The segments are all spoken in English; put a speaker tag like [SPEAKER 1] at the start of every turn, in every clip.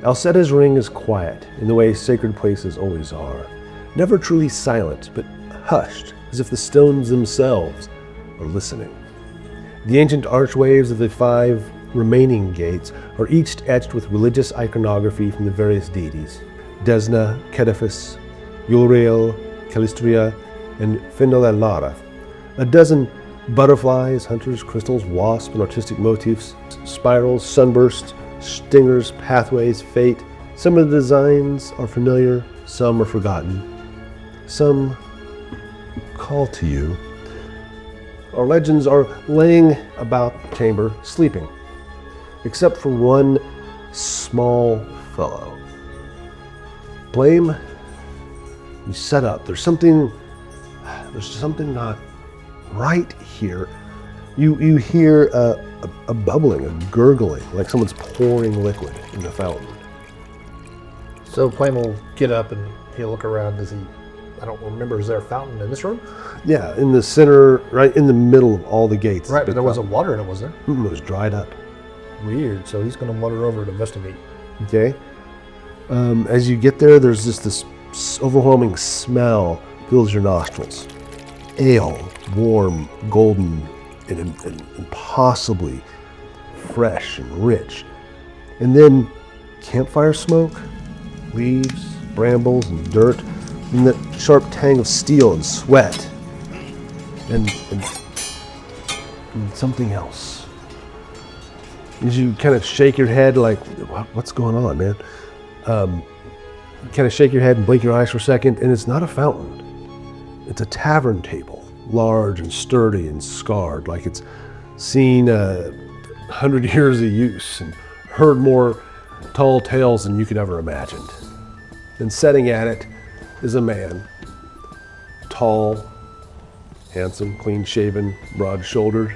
[SPEAKER 1] Alcetta's ring is quiet, in the way sacred places always are. Never truly silent, but hushed, as if the stones themselves are listening. The ancient archways of the 5 remaining gates are each etched with religious iconography from the various deities. Desna, Kedifis, Uriel, Calistria, and Findalara. A dozen butterflies, hunters, crystals, wasps, and artistic motifs, spirals, sunbursts, stingers, pathways, fate. Some of the designs are familiar, some are forgotten. Some call to you. Our legends are laying about the chamber, sleeping, except for one small fellow. Plame, you set up. There's something not right here. You hear a bubbling, a gurgling, like someone's pouring liquid in the fountain.
[SPEAKER 2] So Plame will get up and he'll look around. I don't remember, is there a fountain in this room?
[SPEAKER 1] Yeah, in the center, right in the middle of all the gates.
[SPEAKER 2] Right, but there wasn't water in it, was there?
[SPEAKER 1] It was dried up.
[SPEAKER 2] Weird, so he's going to wander over to investigate.
[SPEAKER 1] Okay. As you get there, there's this overwhelming smell fills your nostrils. Ale, warm, golden, and impossibly fresh and rich. And then campfire smoke, leaves, brambles, and dirt, and that sharp tang of steel and sweat, and something else. As you kind of shake your head like, what's going on, man? You kind of shake your head and blink your eyes for a second, and it's not a fountain. It's a tavern table, large and sturdy and scarred, like it's seen 100 years of use and heard more tall tales than you could ever imagine. And sitting at it is a man, tall, handsome, clean-shaven, broad-shouldered,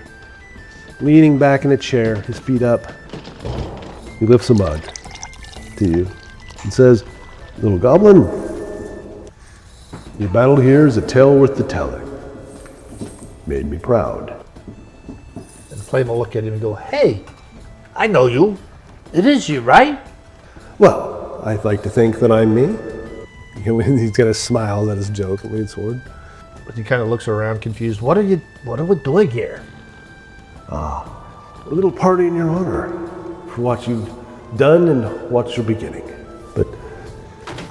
[SPEAKER 1] leaning back in a chair, his feet up. He lifts a mug to you and says, "Little goblin, your battle here is a tale worth the telling. Made me proud."
[SPEAKER 2] And Plame will look at him and go, "Hey, I know you. It is you, right?"
[SPEAKER 1] "Well, I'd like to think that I'm me." He's got a smile at his joke and leans forward.
[SPEAKER 2] But he kind of looks around confused. What are we doing here?
[SPEAKER 1] A little party in your honor for what you've done and what you're beginning. But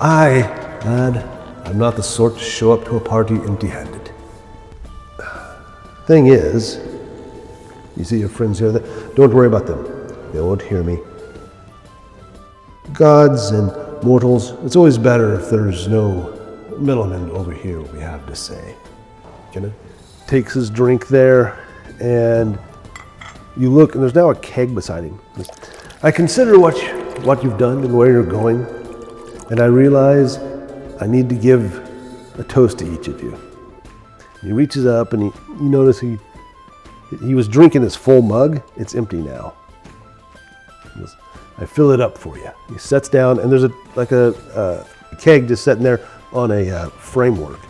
[SPEAKER 1] I'm not the sort to show up to a party empty-handed. Thing is, you see your friends here, don't worry about them. They won't hear me. Gods and mortals, it's always better if there's no middlemen over here what we have to say. Kind of takes his drink there, and you look, and there's now a keg beside him. I consider what you've done and where you're going, and I realize I need to give a toast to each of you. He reaches up, and you notice he was drinking his full mug. It's empty now. He goes, "I fill it up for you." He sits down, and there's a keg just sitting there on a framework.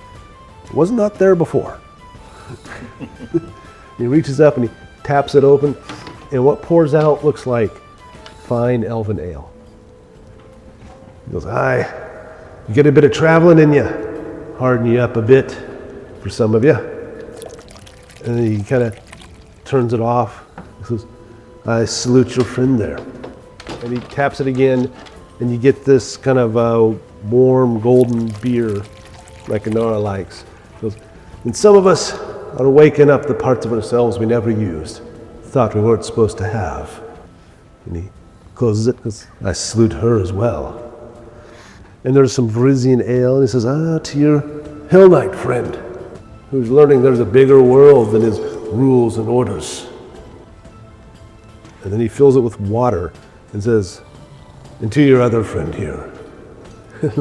[SPEAKER 1] It was not there before. He reaches up and he taps it open, and what pours out looks like fine elven ale. He goes, you get a bit of traveling in you, harden you up a bit for some of you. And then he kind of turns it off. He says, "I salute your friend there." And he taps it again, and you get this kind of warm golden beer like Inara likes. He goes, "And some of us are waking up the parts of ourselves we never used, thought we weren't supposed to have." And he closes it, because I salute her as well. And there's some Vrisian ale, and he says, "To your Hill Knight friend, who's learning there's a bigger world than his rules and orders." And then he fills it with water and says, "And to your other friend here,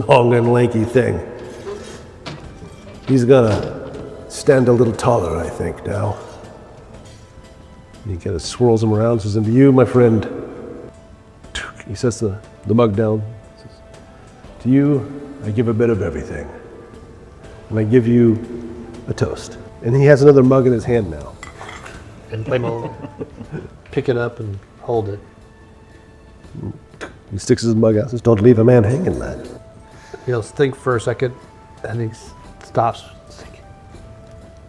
[SPEAKER 1] long and lanky thing. He's gonna stand a little taller, I think, now." And he kind of swirls him around, says, "And to you, my friend," he sets the mug down, says, "To you, I give a bit of everything. And I give you a toast." And he has another mug in his hand now.
[SPEAKER 2] And Plame will pick it up and hold it.
[SPEAKER 1] He sticks his mug out and says, don't leave a man hanging, lad.
[SPEAKER 2] He'll think for a second, and he stops.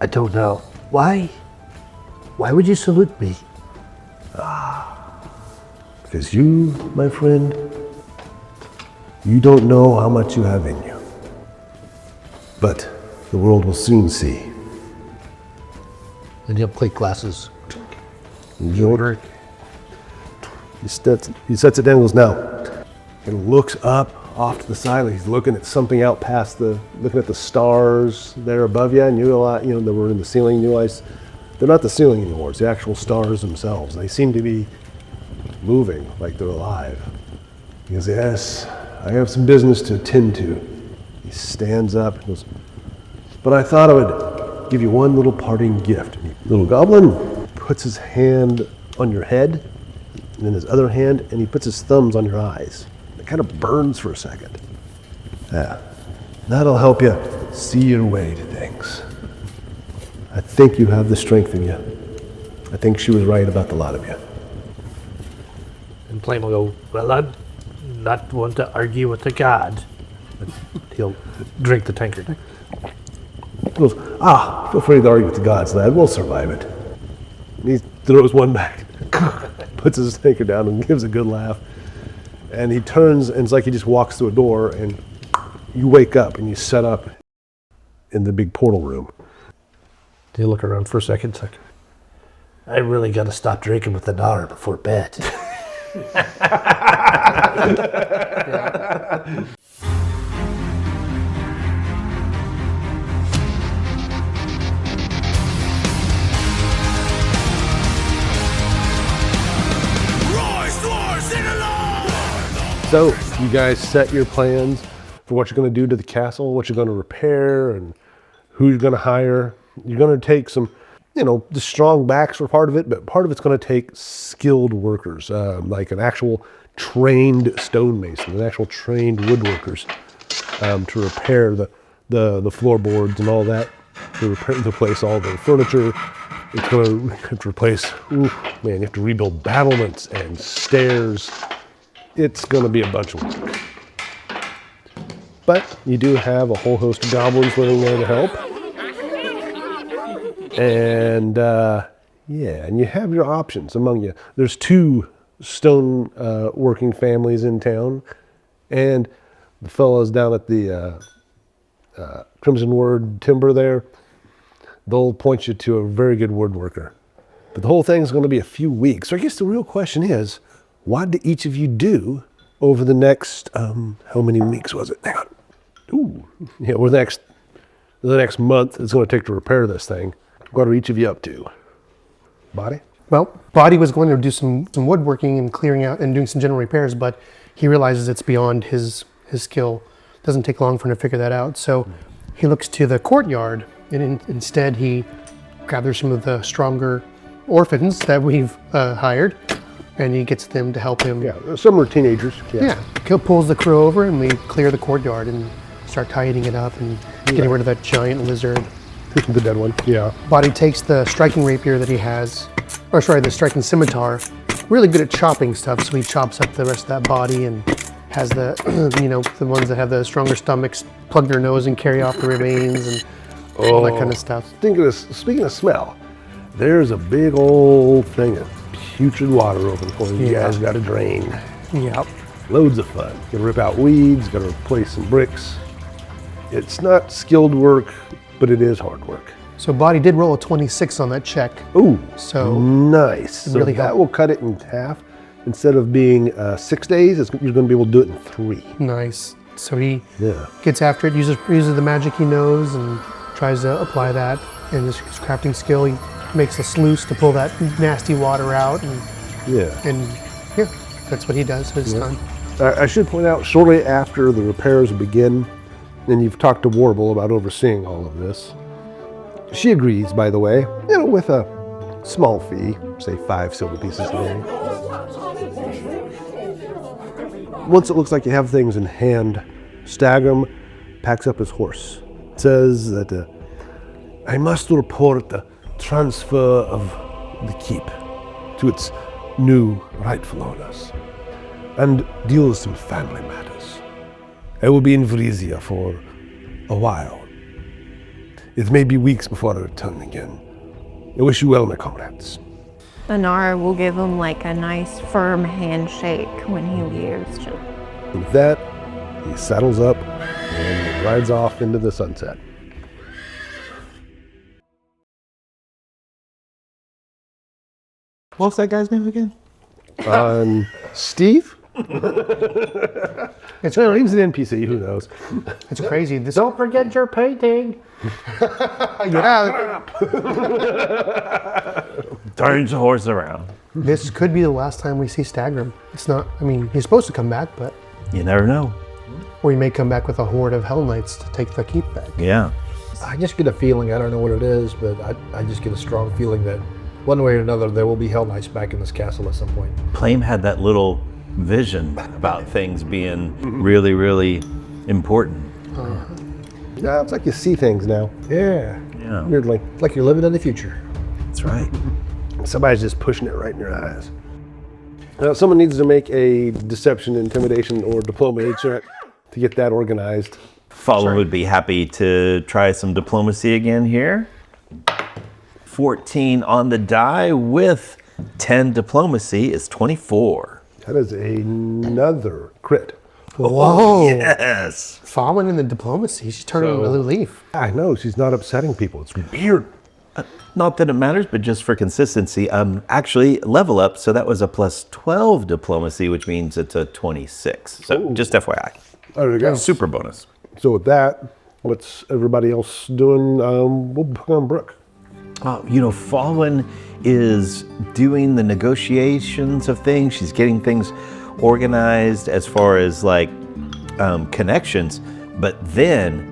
[SPEAKER 2] I don't know. Why? Why would you salute me?
[SPEAKER 1] Because you, my friend, you don't know how much you have in you. But the world will soon see.
[SPEAKER 2] And he'll click glasses.
[SPEAKER 1] He sets it down and goes, now. And looks up off to the side, like he's looking at something out past looking at the stars there above you, and that were in the ceiling. You realize they're not the ceiling anymore, it's the actual stars themselves. They seem to be moving like they're alive. He goes, yes, I have some business to attend to. He stands up and goes, but I thought I would give you one little parting gift. Little goblin puts his hand on your head, and then his other hand, and he puts his thumbs on your eyes. It kind of burns for a second. Yeah, that'll help you see your way to things. I think you have the strength in you. I think she was right about the lot of you.
[SPEAKER 2] And Plame will go, well, I'm not one to argue with the gods. And he'll drink the tankard.
[SPEAKER 1] He goes, feel free to argue with the gods, lad. We'll survive it. And he throws one back, puts his tankard down, and gives a good laugh. And he turns, and it's like he just walks through a door, and you wake up, and you set up in the big portal room.
[SPEAKER 2] He'll look around for a second. It's like, I really got to stop drinking with Inara before bed.
[SPEAKER 1] So, you guys set your plans for what you're going to do to the castle, what you're going to repair, and who you're going to hire. You're going to take some, the strong backs for part of it, but part of it's going to take skilled workers, like an actual trained stonemason, an actual trained woodworkers, to repair the floorboards and all that, to replace all the furniture. It's going to have to replace, you have to rebuild battlements and stairs. It's going to be a bunch of work. But you do have a whole host of goblins living there to help. And and you have your options among you. There's 2 stone working families in town, and the fellows down at the Crimson Word Timber there, they'll point you to a very good woodworker. But the whole thing's going to be a few weeks. So I guess the real question is, what do each of you do over the next, how many weeks was it? Hang on. Over the next month it's going to take to repair this thing. What are each of you up to? Boddy?
[SPEAKER 3] Well, Boddy was going to do some woodworking and clearing out and doing some general repairs, but he realizes it's beyond his skill. It doesn't take long for him to figure that out. So he looks to the courtyard, and instead he gathers some of the stronger orphans that we've hired, and he gets them to help him.
[SPEAKER 1] Yeah, some are teenagers.
[SPEAKER 3] Yeah, he pulls the crew over, and we clear the courtyard and start tidying it up and getting rid of that giant lizard.
[SPEAKER 1] The dead one, yeah.
[SPEAKER 3] Boddy takes the striking rapier that he has, the striking scimitar, really good at chopping stuff, so he chops up the rest of that body and has the, the ones that have the stronger stomachs plug their nose and carry off the remains and all that kind of stuff.
[SPEAKER 1] Speaking of smell, there's a big old thing of putrid water open for you. You guys got to drain.
[SPEAKER 3] Yep.
[SPEAKER 1] Loads of fun. Got to rip out weeds, got to replace some bricks. It's not skilled work, but it is hard work.
[SPEAKER 3] So Boddy did roll a 26 on that check.
[SPEAKER 1] Ooh,
[SPEAKER 3] so
[SPEAKER 1] nice. So
[SPEAKER 3] really
[SPEAKER 1] that will cut it in half. Instead of being 6 days, you're going to be able to do it in 3.
[SPEAKER 3] Nice. So he gets after it, uses the magic he knows and tries to apply that in his crafting skill. He makes a sluice to pull that nasty water out, and that's what he does this time.
[SPEAKER 1] I should point out, shortly after the repairs begin, and you've talked to Warble about overseeing all of this, she agrees, by the way, with a small fee, say 5 silver pieces a day. Once it looks like you have things in hand, Stagram packs up his horse. It says that I must report the transfer of the keep to its new rightful owners. and deal with some family matters. I will be in Vrisia for a while. It may be weeks before I return again. I wish you well, my comrades.
[SPEAKER 4] Inara will give him like a nice firm handshake when he leaves.
[SPEAKER 1] With that, he saddles up and rides off into the sunset.
[SPEAKER 5] What's that guy's name again?
[SPEAKER 1] Steve? It's he was an NPC, who knows?
[SPEAKER 3] It's crazy. This
[SPEAKER 2] Don't forget your painting.
[SPEAKER 3] get out.
[SPEAKER 5] Turns the horse around.
[SPEAKER 3] This could be the last time we see Stagrim. It's not. I mean, he's supposed to come back, but
[SPEAKER 5] You never know.
[SPEAKER 3] or he may come back with a horde of Hell Knights to take the keep back.
[SPEAKER 5] Yeah.
[SPEAKER 2] I just get a feeling, I don't know what it is, but I just get a strong feeling that one way or another there will be Hell Knights back in this castle at some point.
[SPEAKER 5] Plame had that little vision about things being really, really important.
[SPEAKER 1] Yeah, it's like you see things now.
[SPEAKER 2] Yeah.
[SPEAKER 5] Yeah,
[SPEAKER 1] Weirdly.
[SPEAKER 2] It's like you're living in the future.
[SPEAKER 5] that's right.
[SPEAKER 1] Somebody's just pushing it right in your eyes. Now, someone needs to make a deception, intimidation, or diplomacy check to get that organized.
[SPEAKER 5] Fawin would be happy to try some diplomacy again here. 14 on the die with 10 diplomacy is 24.
[SPEAKER 1] That is another crit.
[SPEAKER 3] Whoa!
[SPEAKER 5] Yes.
[SPEAKER 3] Fawin in the diplomacy. She's turning a new leaf.
[SPEAKER 1] I know, she's not upsetting people. It's weird.
[SPEAKER 5] Not that it matters, but just for consistency, actually level up. So that was a plus 12 diplomacy, which means it's a 26. So just FYI.
[SPEAKER 1] There we go.
[SPEAKER 5] Super bonus.
[SPEAKER 1] So with that, what's everybody else doing? We'll put on Brook.
[SPEAKER 5] Fawin is doing the negotiations of things. She's getting things organized as far as like connections. But then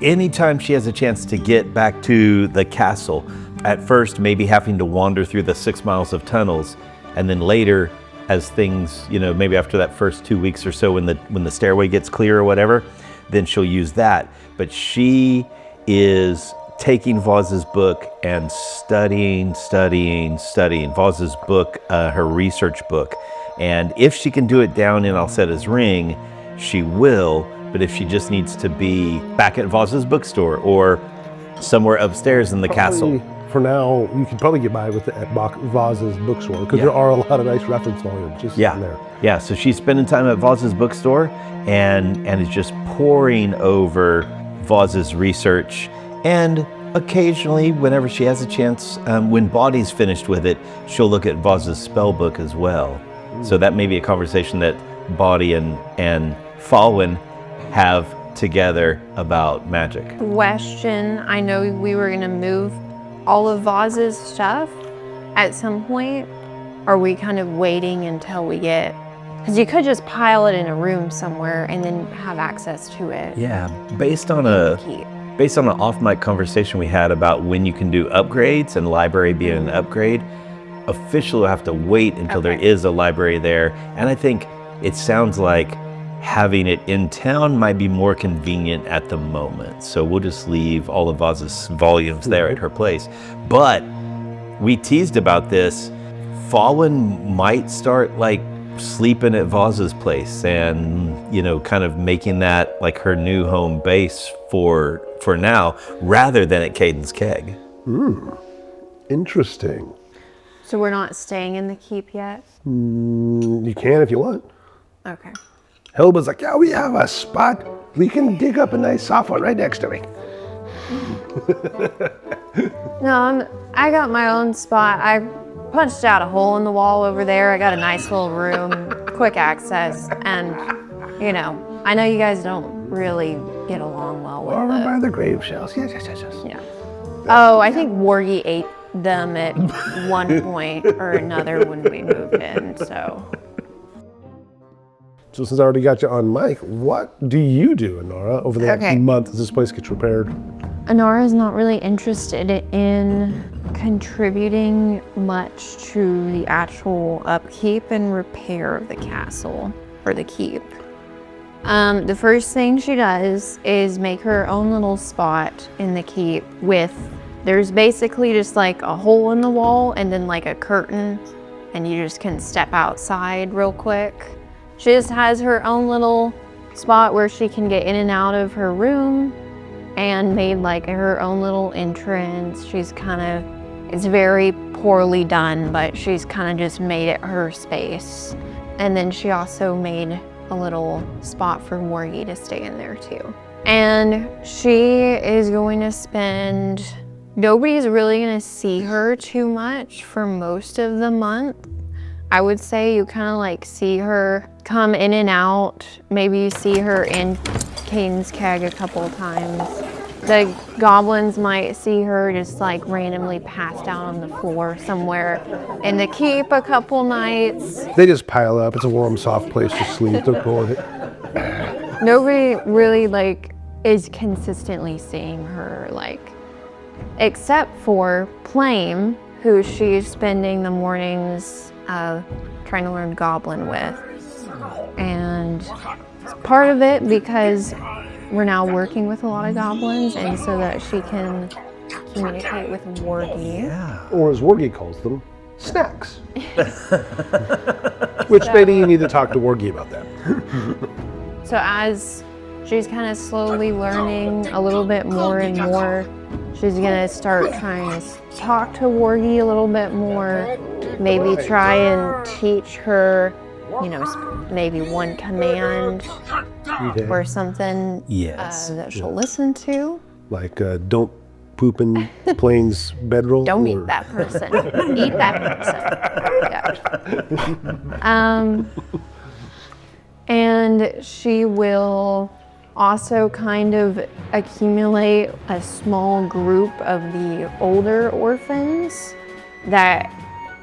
[SPEAKER 5] anytime she has a chance to get back to the castle, at first maybe having to wander through the 6 miles of tunnels, and then later as things, maybe after that first 2 weeks or so when the stairway gets clear or whatever, then she'll use that. But she is taking Vaz's book and studying Vaz's book, her research book. And if she can do it down in Alcetta's ring, she will. But if she just needs to be back at Vaz's bookstore or somewhere upstairs in the castle.
[SPEAKER 1] For now, you can probably get by with it at Vaz's bookstore because there are a lot of nice reference volumes just sitting there.
[SPEAKER 5] Yeah, so she's spending time at Vaz's bookstore and is just poring over Vaz's research. And occasionally, whenever she has a chance, when Boddy's finished with it, she'll look at Vaz's spell book as well. So that may be a conversation that Boddy and Fawin have together about magic.
[SPEAKER 4] Question, I know we were gonna move all of Vaz's stuff at some point. Are we kind of waiting until we get, because you could just pile it in a room somewhere and then have access to it.
[SPEAKER 5] Yeah, based on an off-mic conversation we had about when you can do upgrades and library being an upgrade, officially will have to wait until there is a library there. And I think it sounds like having it in town might be more convenient at the moment. So we'll just leave all of Vaz's volumes there at her place. But we teased about this. Fawin might start like sleeping at Vaz's place and, kind of making that like her new home base for now, rather than at Caden's Keg.
[SPEAKER 1] Interesting.
[SPEAKER 4] So we're not staying in the keep yet?
[SPEAKER 1] You can if you want.
[SPEAKER 4] Okay.
[SPEAKER 1] Helba's like, yeah, we have a spot. We can dig up a nice soft one right next to me.
[SPEAKER 4] No, I got my own spot. I punched out a hole in the wall over there. I got a nice little room, quick access, and I know you guys don't really get along well with
[SPEAKER 1] Over
[SPEAKER 4] it.
[SPEAKER 1] by the grave shells. Yes.
[SPEAKER 4] Yeah. Oh, I think Wargy ate them at one point or another when we moved in, so.
[SPEAKER 1] So since I already got you on mic, what do you do, Inara, over the next month as this place gets repaired?
[SPEAKER 4] Inara is not really interested in contributing much to the actual upkeep and repair of the castle, or the keep. The first thing she does is make her own little spot in the keep there's basically just like a hole in the wall and then like a curtain, and you just can step outside real quick. She just has her own little spot where she can get in and out of her room, and made like her own little entrance. She's kind of, it's very poorly done, but she's kind of just made it her space. And then she also made a little spot for Morgie to stay in there too. And she is going to spend, nobody's really gonna see her too much for most of the month. I would say you kind of like see her come in and out. Maybe you see her in Caden's keg a couple of times. The goblins might see her just like randomly passed out on the floor somewhere in the keep a couple nights.
[SPEAKER 1] They just pile up. It's a warm, soft place to sleep. They're cool with it.
[SPEAKER 4] Nobody really like is consistently seeing her, like, except for Plame, who she's spending the mornings trying to learn goblin with. And it's part of it because we're now working with a lot of goblins, and so that she can communicate with Wargie.
[SPEAKER 1] Or as Wargie calls them, snacks. Which maybe you need to talk to Wargie about that.
[SPEAKER 4] So as she's kind of slowly learning a little bit more and more, she's gonna start trying to talk to Wargie a little bit more, maybe try and teach her, you know, maybe one command or something that she'll listen to.
[SPEAKER 1] Like, don't poop in Plane's bedroll?
[SPEAKER 4] Don't eat that person. Eat that person. Yeah. And she will also kind of accumulate a small group of the older orphans that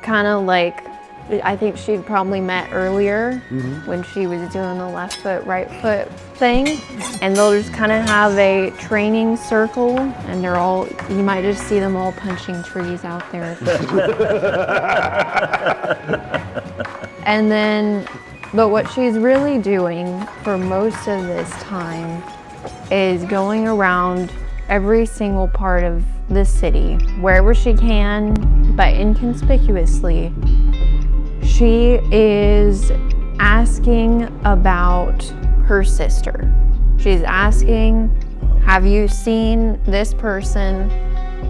[SPEAKER 4] kind of like, I think she'd probably met earlier when she was doing the left foot, right foot thing. And they'll just kind of have a training circle, and they're all, you might just see them all punching trees out there. And then, but what she's really doing for most of this time is going around every single part of the city, wherever she can, but inconspicuously. She is asking about her sister. She's asking, have you seen this person?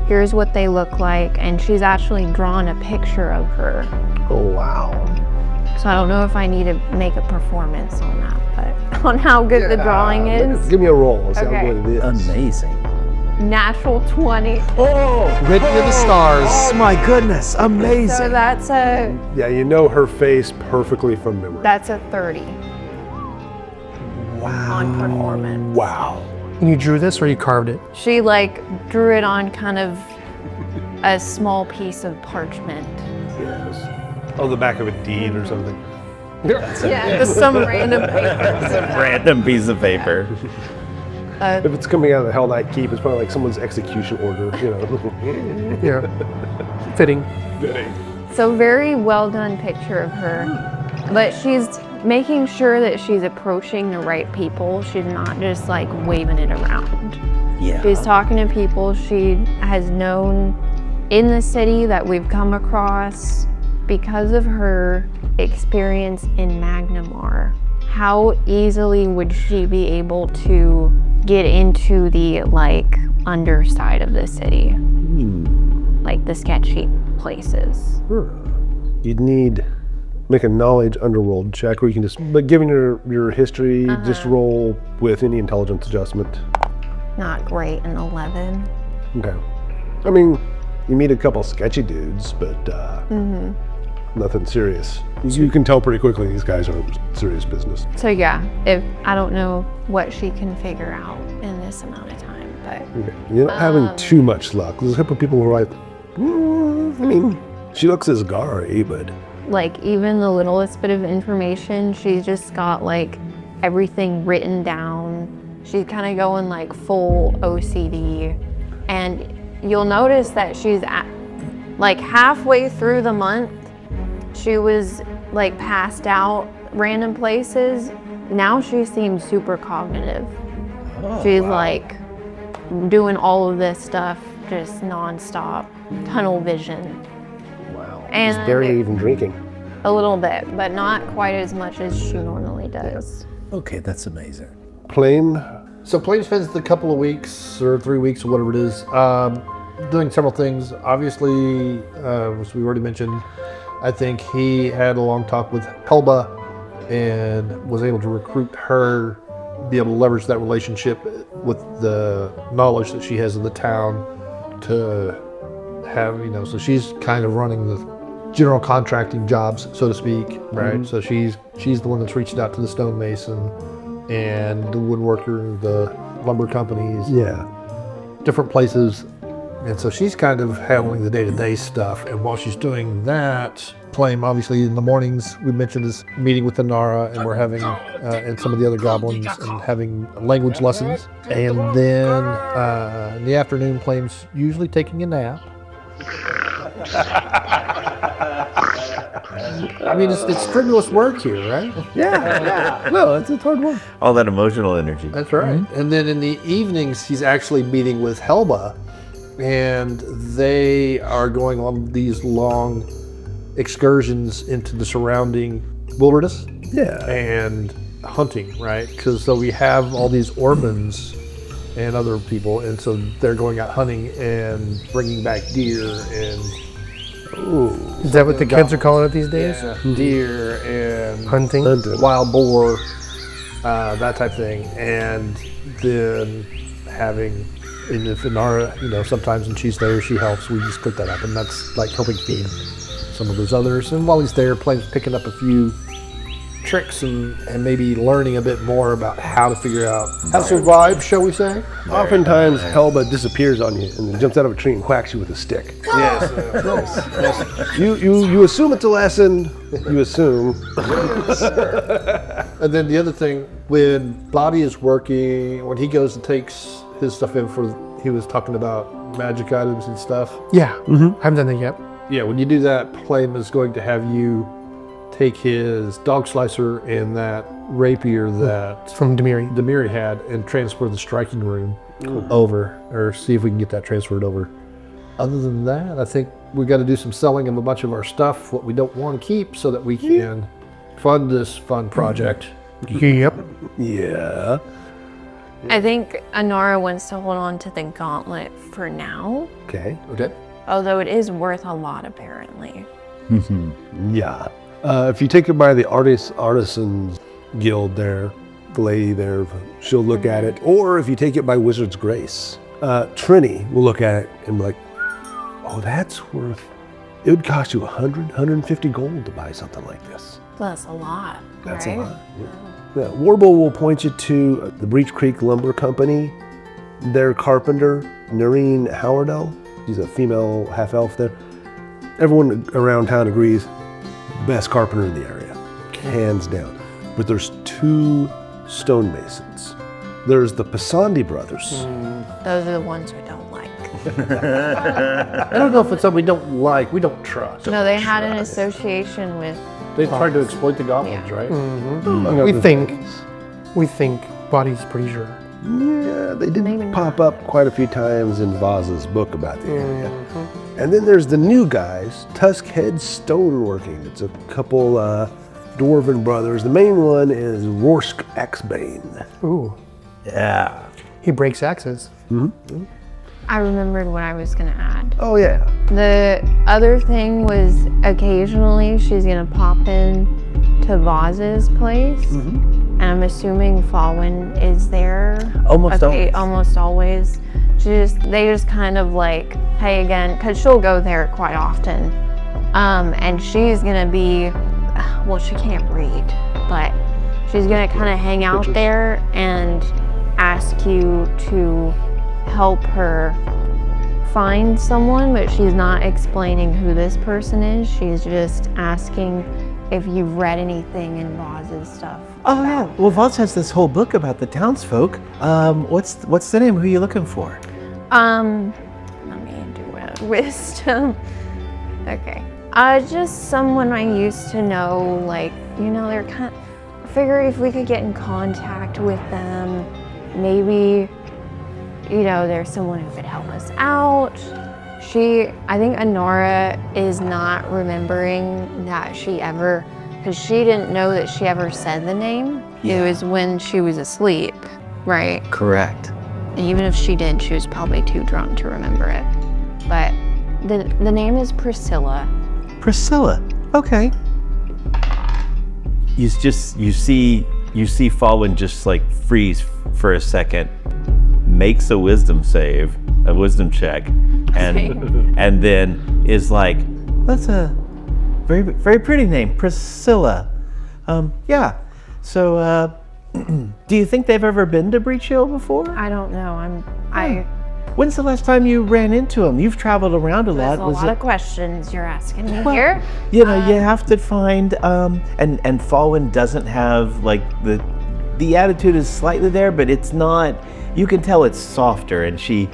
[SPEAKER 4] Here's what they look like. And she's actually drawn a picture of her.
[SPEAKER 1] Oh, wow.
[SPEAKER 4] So I don't know if I need to make a performance on that, but on how good the drawing is.
[SPEAKER 1] Give me a roll. Let's see how
[SPEAKER 4] Okay.
[SPEAKER 1] good it is.
[SPEAKER 5] Amazing.
[SPEAKER 4] Natural 20.
[SPEAKER 2] Written in the stars.
[SPEAKER 5] Oh my goodness, amazing.
[SPEAKER 4] So that's a
[SPEAKER 1] Yeah, you know her face perfectly from memory.
[SPEAKER 4] 30. Wow. On performance.
[SPEAKER 1] Wow.
[SPEAKER 3] And you drew this or you carved it?
[SPEAKER 4] She like drew it on kind of a small piece of parchment.
[SPEAKER 1] Yes. On the back of a deed or something.
[SPEAKER 4] Yeah, just some random paper.
[SPEAKER 5] It's a random piece of paper.
[SPEAKER 1] If it's coming out of the Hell Knight Keep, it's probably like someone's execution order, you know.
[SPEAKER 3] Yeah. Fitting.
[SPEAKER 4] So very well done picture of her, but she's making sure that she's approaching the right people. She's not just like waving it around.
[SPEAKER 5] Yeah.
[SPEAKER 4] She's talking to people she has known in the city that we've come across because of her experience in Magnamar. How easily would she be able to get into the like underside of the city? Like the sketchy places.
[SPEAKER 1] You'd need make a knowledge underworld check, or you can just, but given your history, just roll with any intelligence adjustment.
[SPEAKER 4] Not great, an 11.
[SPEAKER 1] Okay. I mean, you meet a couple sketchy dudes, but nothing serious. You can tell pretty quickly these guys are serious business.
[SPEAKER 4] So yeah, if I don't know what she can figure out in this amount of time, but
[SPEAKER 1] Okay. You're not having too much luck. There's a couple of people who are like, I mean, she looks as Gary, but
[SPEAKER 4] like even the littlest bit of information, she's just got like everything written down. She's kind of going like full OCD, and you'll notice that she's at like halfway through the month, she was like passed out random places. Now she seems super cognitive. She's like doing all of this stuff just nonstop, tunnel vision.
[SPEAKER 1] wow.
[SPEAKER 4] And
[SPEAKER 1] Barely even drinking.
[SPEAKER 4] a little bit, but not quite as much as she normally does.
[SPEAKER 5] Okay, that's amazing.
[SPEAKER 1] Plame,
[SPEAKER 2] So Plame spends the couple of weeks or 3 weeks or whatever it is, doing several things. Obviously, as we already mentioned, I think he had a long talk with Helba and was able to recruit her, be able to leverage that relationship with the knowledge that she has of the town to have, so she's kind of running the general contracting jobs, so to speak, right? So she's the one that's reached out to the stonemason and the woodworker, the lumber companies, different places. And so she's kind of handling the day-to-day stuff. And while she's doing that, Plame, obviously in the mornings, we mentioned is meeting with Inara, and we're having, and some of the other goblins, and having language lessons. And then in the afternoon, Plame's usually taking a nap. I mean, it's strenuous work here, right?
[SPEAKER 1] yeah. No, it's hard work.
[SPEAKER 5] All that emotional energy.
[SPEAKER 2] That's right. And then in the evenings, he's actually meeting with Helba, and they are going on these long excursions into the surrounding wilderness.
[SPEAKER 1] Yeah.
[SPEAKER 2] And hunting, right? Because so we have all these Orbans and other people, and so they're going out hunting and bringing back deer and
[SPEAKER 3] Is that what the kids are calling it these days?
[SPEAKER 2] deer and
[SPEAKER 3] Hunting?
[SPEAKER 2] wild boar, that type of thing. And then having, and if Inara, sometimes when she's there, she helps. We just cook that up, and that's like helping feed some of those others. And while he's there, Plame's picking up a few tricks and maybe learning a bit more about how to figure out how to survive, shall we say?
[SPEAKER 1] Oftentimes, Helba disappears on you and then jumps out of a tree and whacks you with a stick.
[SPEAKER 2] Yes.
[SPEAKER 1] You assume it's a lesson. You assume.
[SPEAKER 2] And then the other thing, when Boddy is working, when he goes and takes his stuff in he was talking about magic items and stuff.
[SPEAKER 3] Yeah. I haven't done that yet.
[SPEAKER 2] Yeah, when you do that, Plame is going to have you take his dog slicer and that rapier that
[SPEAKER 3] From Demiri.
[SPEAKER 2] Demiri had and transfer the striking room over, or see if we can get that transferred over. Other than that, I think we got to do some selling of a bunch of our stuff, what we don't want to keep, so that we can fund this fun project.
[SPEAKER 3] Yep.
[SPEAKER 1] Yeah.
[SPEAKER 4] I think Inara wants to hold on to the gauntlet for now,
[SPEAKER 1] Okay.
[SPEAKER 2] Okay.
[SPEAKER 4] although it is worth a lot apparently.
[SPEAKER 1] Yeah. If you take it by the artisans guild there, the lady there, she'll look at it. Or if you take it by Wizard's Grace, Trini will look at it and be like, oh, that's worth, it would cost you 150 gold to buy something like this.
[SPEAKER 4] That's a lot,
[SPEAKER 1] That's
[SPEAKER 4] right?
[SPEAKER 1] a lot. Yeah. Warble will point you to the Breach Creek Lumber Company. Their carpenter, Noreen Howardell, she's a female half-elf there. Everyone around town agrees, best carpenter in the area, hands down. But there's two stonemasons. There's the Pasandi brothers.
[SPEAKER 4] Those are the ones we don't like.
[SPEAKER 2] I don't know if it's something we don't like, we don't trust.
[SPEAKER 4] No, they had an association with.
[SPEAKER 2] They tried to exploit the goblins, right?
[SPEAKER 3] We think Boddy's pretty sure.
[SPEAKER 1] Yeah, they did
[SPEAKER 4] Maybe
[SPEAKER 1] pop up quite a few times in Vaz's book about the area. And then there's the new guys, Tuskhead Stoneworking. It's a couple dwarven brothers. The main one is Rorsk Axebane.
[SPEAKER 3] Ooh.
[SPEAKER 5] Yeah.
[SPEAKER 3] He breaks axes.
[SPEAKER 4] I remembered what I was gonna add.
[SPEAKER 1] Oh yeah.
[SPEAKER 4] The other thing was occasionally she's gonna pop in to Vaz's place, and I'm assuming Fawin is there.
[SPEAKER 5] Almost always.
[SPEAKER 4] Almost always. They just kind of like, hey again, because she'll go there quite often, and she's gonna be, well, she can't read, but she's gonna kind of hang out there and ask you to help her find someone, but she's not explaining who this person is. She's just asking if you've read anything in Vaz's stuff.
[SPEAKER 5] Oh yeah. Well, Vaz has this whole book about the townsfolk. What's the name? Who are you looking for?
[SPEAKER 4] Let me do a wisdom. Okay. Just someone I used to know, like, they're kind of, figure if we could get in contact with them, maybe, there's someone who could help us out. I think Inara is not remembering that because she didn't know that she ever said the name. It was when she was asleep, right?
[SPEAKER 5] Correct.
[SPEAKER 4] And even if she did, she was probably too drunk to remember it. But the name is Priscilla.
[SPEAKER 5] Priscilla. Okay. You see Fawin just like freeze for a second, makes a wisdom check, and then is like, that's a very, very pretty name, Priscilla. Yeah. So, do you think they've ever been to Breachill before?
[SPEAKER 4] I don't know.
[SPEAKER 5] When's the last time you ran into them? You've traveled around a lot.
[SPEAKER 4] There's a lot of questions you're asking me
[SPEAKER 5] Well,
[SPEAKER 4] here.
[SPEAKER 5] You know, you have to find, and Fawin doesn't have like the attitude is slightly there, but it's not. You can tell it's softer, and she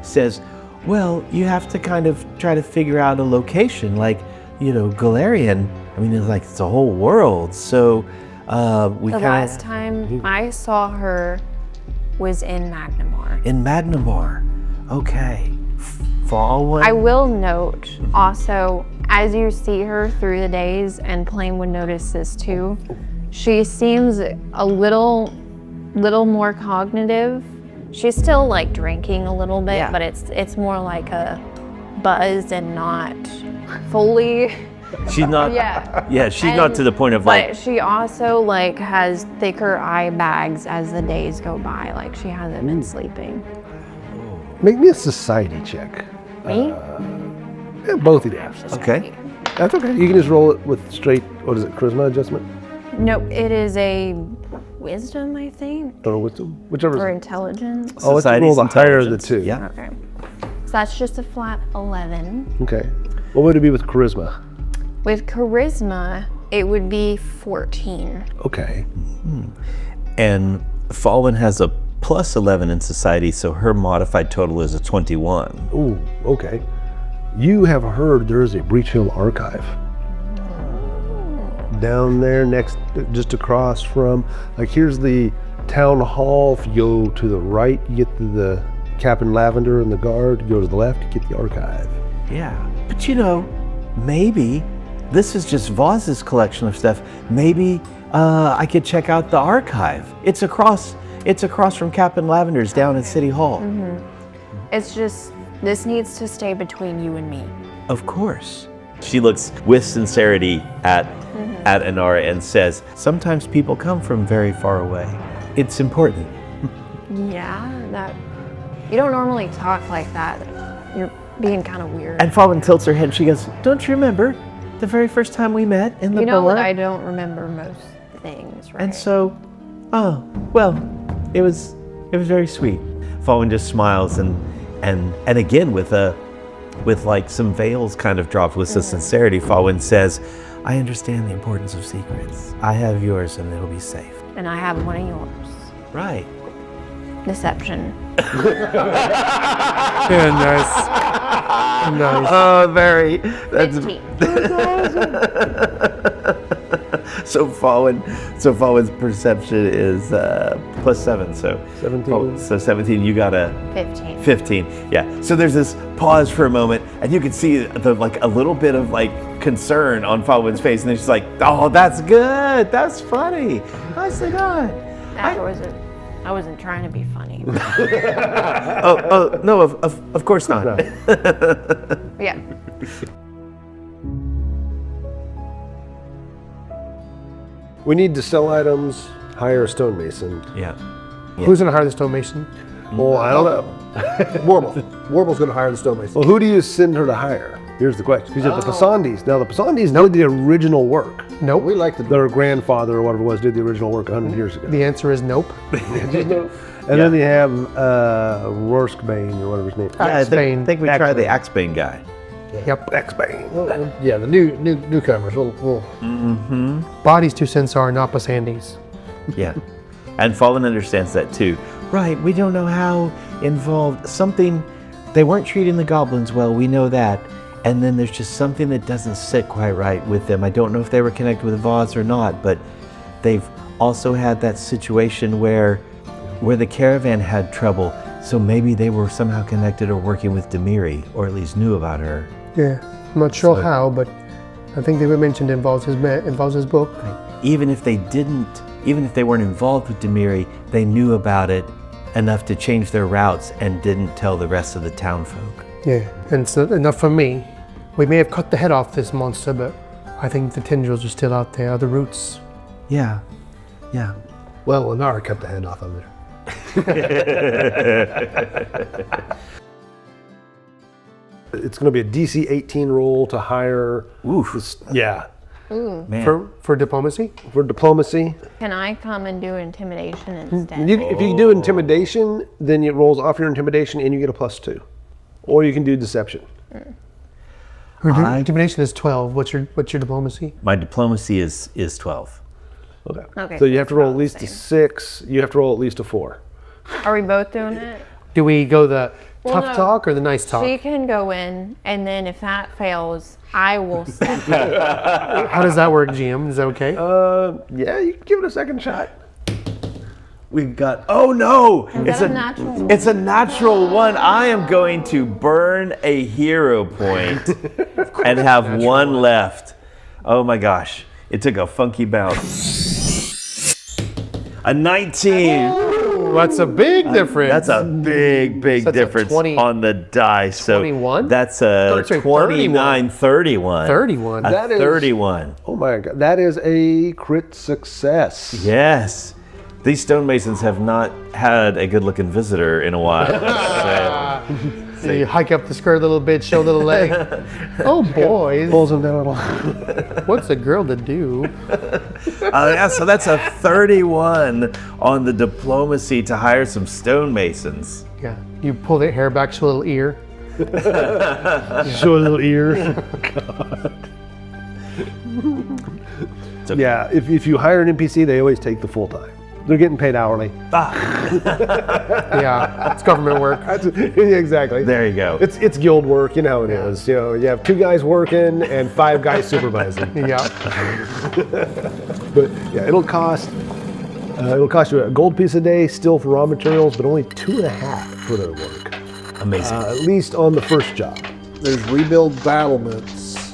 [SPEAKER 5] says, well, you have to kind of try to figure out a location, like, you know, Galarian. I mean, it's a whole world. So we
[SPEAKER 4] The
[SPEAKER 5] kind
[SPEAKER 4] last time I saw her was in Magnamar.
[SPEAKER 5] in Magnamar. Okay, Fawin.
[SPEAKER 4] I will note also, as you see her through the days, and Plame would notice this too, she seems a little more cognitive. She's still like drinking a little bit,
[SPEAKER 5] Yeah.
[SPEAKER 4] but it's more like a buzz and not fully.
[SPEAKER 5] She's not.
[SPEAKER 4] Yeah.
[SPEAKER 5] Yeah, she's not to the point of
[SPEAKER 4] But
[SPEAKER 5] like.
[SPEAKER 4] she also like has thicker eye bags as the days go by. Like she hasn't been sleeping.
[SPEAKER 1] Make me a society check.
[SPEAKER 4] Me?
[SPEAKER 1] Yeah, both of you.
[SPEAKER 5] Okay.
[SPEAKER 1] That's okay. You can just roll it with straight, what is it, charisma adjustment?
[SPEAKER 4] No, it is a wisdom, I think,
[SPEAKER 1] Or wisdom? Whichever.
[SPEAKER 4] or intelligence.
[SPEAKER 1] Oh, let's
[SPEAKER 5] Society's
[SPEAKER 1] roll the higher of the
[SPEAKER 5] intelligence.
[SPEAKER 1] two.
[SPEAKER 5] Yeah.
[SPEAKER 4] Okay. So that's just a flat 11.
[SPEAKER 1] Okay. What would it be with charisma?
[SPEAKER 4] With charisma, it would be 14.
[SPEAKER 1] Okay.
[SPEAKER 5] And Fawin has a plus 11 in society, so her modified total is a 21.
[SPEAKER 1] Ooh, okay. You have heard there is a Breachill archive. Down there just across from, like here's the town hall. If you go to the right, you get the Captain Lavender and the guard. You go to the left, you get the archive.
[SPEAKER 5] Yeah. But you know, maybe this is just Voz's collection of stuff. Maybe I could check out the archive. It's across from Captain Lavender's down at City Hall.
[SPEAKER 4] It's just, this needs to stay between you and me.
[SPEAKER 5] Of course. She looks with sincerity at Inara and says, sometimes people come from very far away. It's important.
[SPEAKER 4] Yeah, that, you don't normally talk like that. You're being kind of weird.
[SPEAKER 5] And Fawin tilts her head and she goes, don't you remember the very first time we met in the
[SPEAKER 4] You know
[SPEAKER 5] bar?
[SPEAKER 4] that I don't remember most things, right?
[SPEAKER 5] And so, oh, well, it was very sweet. Fawin just smiles and again with like some veils kind of dropped with some sincerity, Fawin says, I understand the importance of secrets. I have yours and it'll be safe.
[SPEAKER 4] And I have one of yours.
[SPEAKER 5] Right.
[SPEAKER 4] Deception.
[SPEAKER 3] Yeah, nice. Nice.
[SPEAKER 5] Oh, very. That's
[SPEAKER 4] 15.
[SPEAKER 5] so Fawin's perception is plus 7. So
[SPEAKER 1] 17.
[SPEAKER 5] So 17. You got a
[SPEAKER 4] 15.
[SPEAKER 5] 15. Yeah. So there's this pause for a moment, and you can see a little bit of like concern on Fawin's face, and then she's like, "Oh, that's good. That's funny. Nicely done."
[SPEAKER 4] I wasn't trying to be funny.
[SPEAKER 5] Oh no, of course not.
[SPEAKER 4] Yeah.
[SPEAKER 1] We need to sell items, hire a stonemason.
[SPEAKER 5] Yeah.
[SPEAKER 3] Who's gonna hire the stonemason?
[SPEAKER 1] Well, I don't know.
[SPEAKER 2] Warble. Warble's going to hire the stonemason.
[SPEAKER 1] Well, who do you send her to hire? Here's the question. Because you have the Pasandis. Now, the Pasandis did the original work.
[SPEAKER 3] Nope.
[SPEAKER 2] We like to
[SPEAKER 1] Their grandfather or whatever it was did the original work 100 years ago.
[SPEAKER 3] The answer is nope.
[SPEAKER 1] And then you have Rorskbane or whatever his name is.
[SPEAKER 5] I
[SPEAKER 3] Axebane.
[SPEAKER 5] think we tried the Axebane guy.
[SPEAKER 3] Yep.
[SPEAKER 1] Axebane.
[SPEAKER 2] Well, yeah, the newcomers. We'll
[SPEAKER 3] Boddy's 2 cents are not Pasandis.
[SPEAKER 5] Yeah. And Fawin understands that too. Right, we don't know how involved something. They weren't treating the goblins well, we know that. And then there's just something that doesn't sit quite right with them. I don't know if they were connected with Voz or not, but they've also had that situation where the caravan had trouble. So maybe they were somehow connected or working with Demiri, or at least knew about her.
[SPEAKER 3] Yeah. I'm not sure
[SPEAKER 5] So-
[SPEAKER 3] how, but I think they were mentioned in Voz's book.
[SPEAKER 5] Even if they didn't even if they weren't involved with Demiri, they knew about it enough to change their routes and didn't tell the rest of the town folk.
[SPEAKER 3] Yeah, and it's enough for me. We may have cut the head off this monster, but I think the tendrils are still out there, the roots.
[SPEAKER 5] Yeah.
[SPEAKER 2] Well, Inara cut the head off of it.
[SPEAKER 1] It's going to be a DC 18 roll to hire. Yeah.
[SPEAKER 5] Man.
[SPEAKER 3] For diplomacy?
[SPEAKER 1] For diplomacy.
[SPEAKER 4] Can I come and do intimidation instead?
[SPEAKER 1] If you do intimidation, then it rolls off your intimidation and you get a +2. Or you can do deception.
[SPEAKER 3] Intimidation is 12. What's your diplomacy?
[SPEAKER 5] My diplomacy is 12.
[SPEAKER 4] Okay.
[SPEAKER 1] So you have to roll at
[SPEAKER 4] About
[SPEAKER 1] least
[SPEAKER 4] the
[SPEAKER 1] a
[SPEAKER 4] same.
[SPEAKER 1] 6. You have to roll at least a 4.
[SPEAKER 4] Are we both doing it?
[SPEAKER 3] Do we go the
[SPEAKER 4] Well,
[SPEAKER 3] tough
[SPEAKER 4] no.
[SPEAKER 3] talk or the nice talk?
[SPEAKER 4] She can go in, and then if that fails, I will step
[SPEAKER 3] How does that work, GM? Is that okay?
[SPEAKER 1] Yeah, you can give it a second shot.
[SPEAKER 5] We've got, oh no!
[SPEAKER 4] Is that a natural one?
[SPEAKER 5] It's a natural one. I am going to burn a hero point and have one left. Oh my gosh. It took a funky bounce. A 19.
[SPEAKER 3] Ooh, that's a big difference.
[SPEAKER 5] That's a big
[SPEAKER 3] So that's a
[SPEAKER 5] difference
[SPEAKER 3] 20
[SPEAKER 5] on the die. So
[SPEAKER 3] 21?
[SPEAKER 5] that's a
[SPEAKER 3] That's a
[SPEAKER 5] 29, 31.
[SPEAKER 3] 31.
[SPEAKER 5] A
[SPEAKER 1] That is-
[SPEAKER 5] 31.
[SPEAKER 1] Oh my god, that is a crit success.
[SPEAKER 5] Yes. These stonemasons have not had a good looking visitor in a while.
[SPEAKER 3] So you hike up the skirt a little bit, show a little leg. Oh boys,
[SPEAKER 1] Pulls him down a little.
[SPEAKER 3] what's a girl to do?
[SPEAKER 5] Yeah, so that's a 31 on the diplomacy to hire some stonemasons.
[SPEAKER 3] Yeah, you pull the hair back, show a little ear.
[SPEAKER 1] Show a little ear.
[SPEAKER 5] okay.
[SPEAKER 1] Yeah, if you hire an NPC, they always take the full time. They're getting paid hourly.
[SPEAKER 3] Yeah, it's government work.
[SPEAKER 1] Exactly.
[SPEAKER 5] There you go.
[SPEAKER 1] It's guild work, you know how it is. You know, you have 2 guys working and 5 guys supervising.
[SPEAKER 3] Yeah,
[SPEAKER 1] But yeah, it'll cost you a gold piece a day still for raw materials, but only 2.5 for their work.
[SPEAKER 5] Amazing.
[SPEAKER 1] At least on the first job.
[SPEAKER 2] There's rebuild battlements,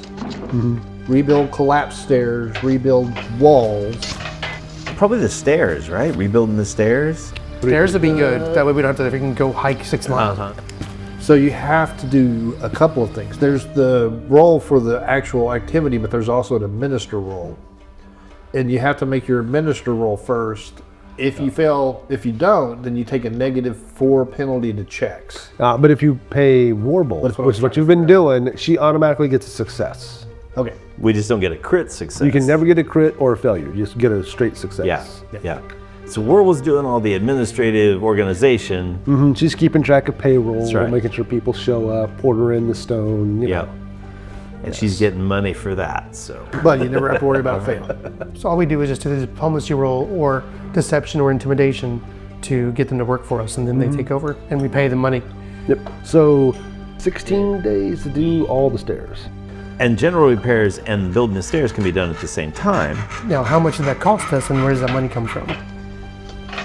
[SPEAKER 2] rebuild collapse stairs, rebuild walls.
[SPEAKER 5] Probably the stairs, right? Rebuilding the stairs.
[SPEAKER 3] stairs would be good. That way we don't have to freaking go hike 6 miles.
[SPEAKER 2] So you have to do a couple of things. There's the roll for the actual activity, but there's also an administer roll. And you have to make your administer roll first. If you fail, if you don't, then you take a -4 penalty to checks.
[SPEAKER 1] But if you pay Warbolt,
[SPEAKER 2] That's what
[SPEAKER 1] which is what you've been doing, she automatically gets a success.
[SPEAKER 2] Okay.
[SPEAKER 5] We just don't get a crit success.
[SPEAKER 1] You can never get a crit or a failure. You just get a straight success.
[SPEAKER 5] Yeah. So Warwell's doing all the administrative organization.
[SPEAKER 1] She's keeping track of payroll,
[SPEAKER 5] That's right.
[SPEAKER 1] making sure people show up, ordering the stone. You
[SPEAKER 5] Yeah.
[SPEAKER 1] know.
[SPEAKER 5] And she's getting money for that. So
[SPEAKER 2] But you never have to worry about failing.
[SPEAKER 3] So all we do is just do the diplomacy roll or deception or intimidation to get them to work for us, and then they take over and we pay them money.
[SPEAKER 1] Yep. So 16 days to do all the stairs.
[SPEAKER 5] and general repairs and building the stairs can be done at the same time.
[SPEAKER 3] Now, how much did that cost us, and where does that money come from?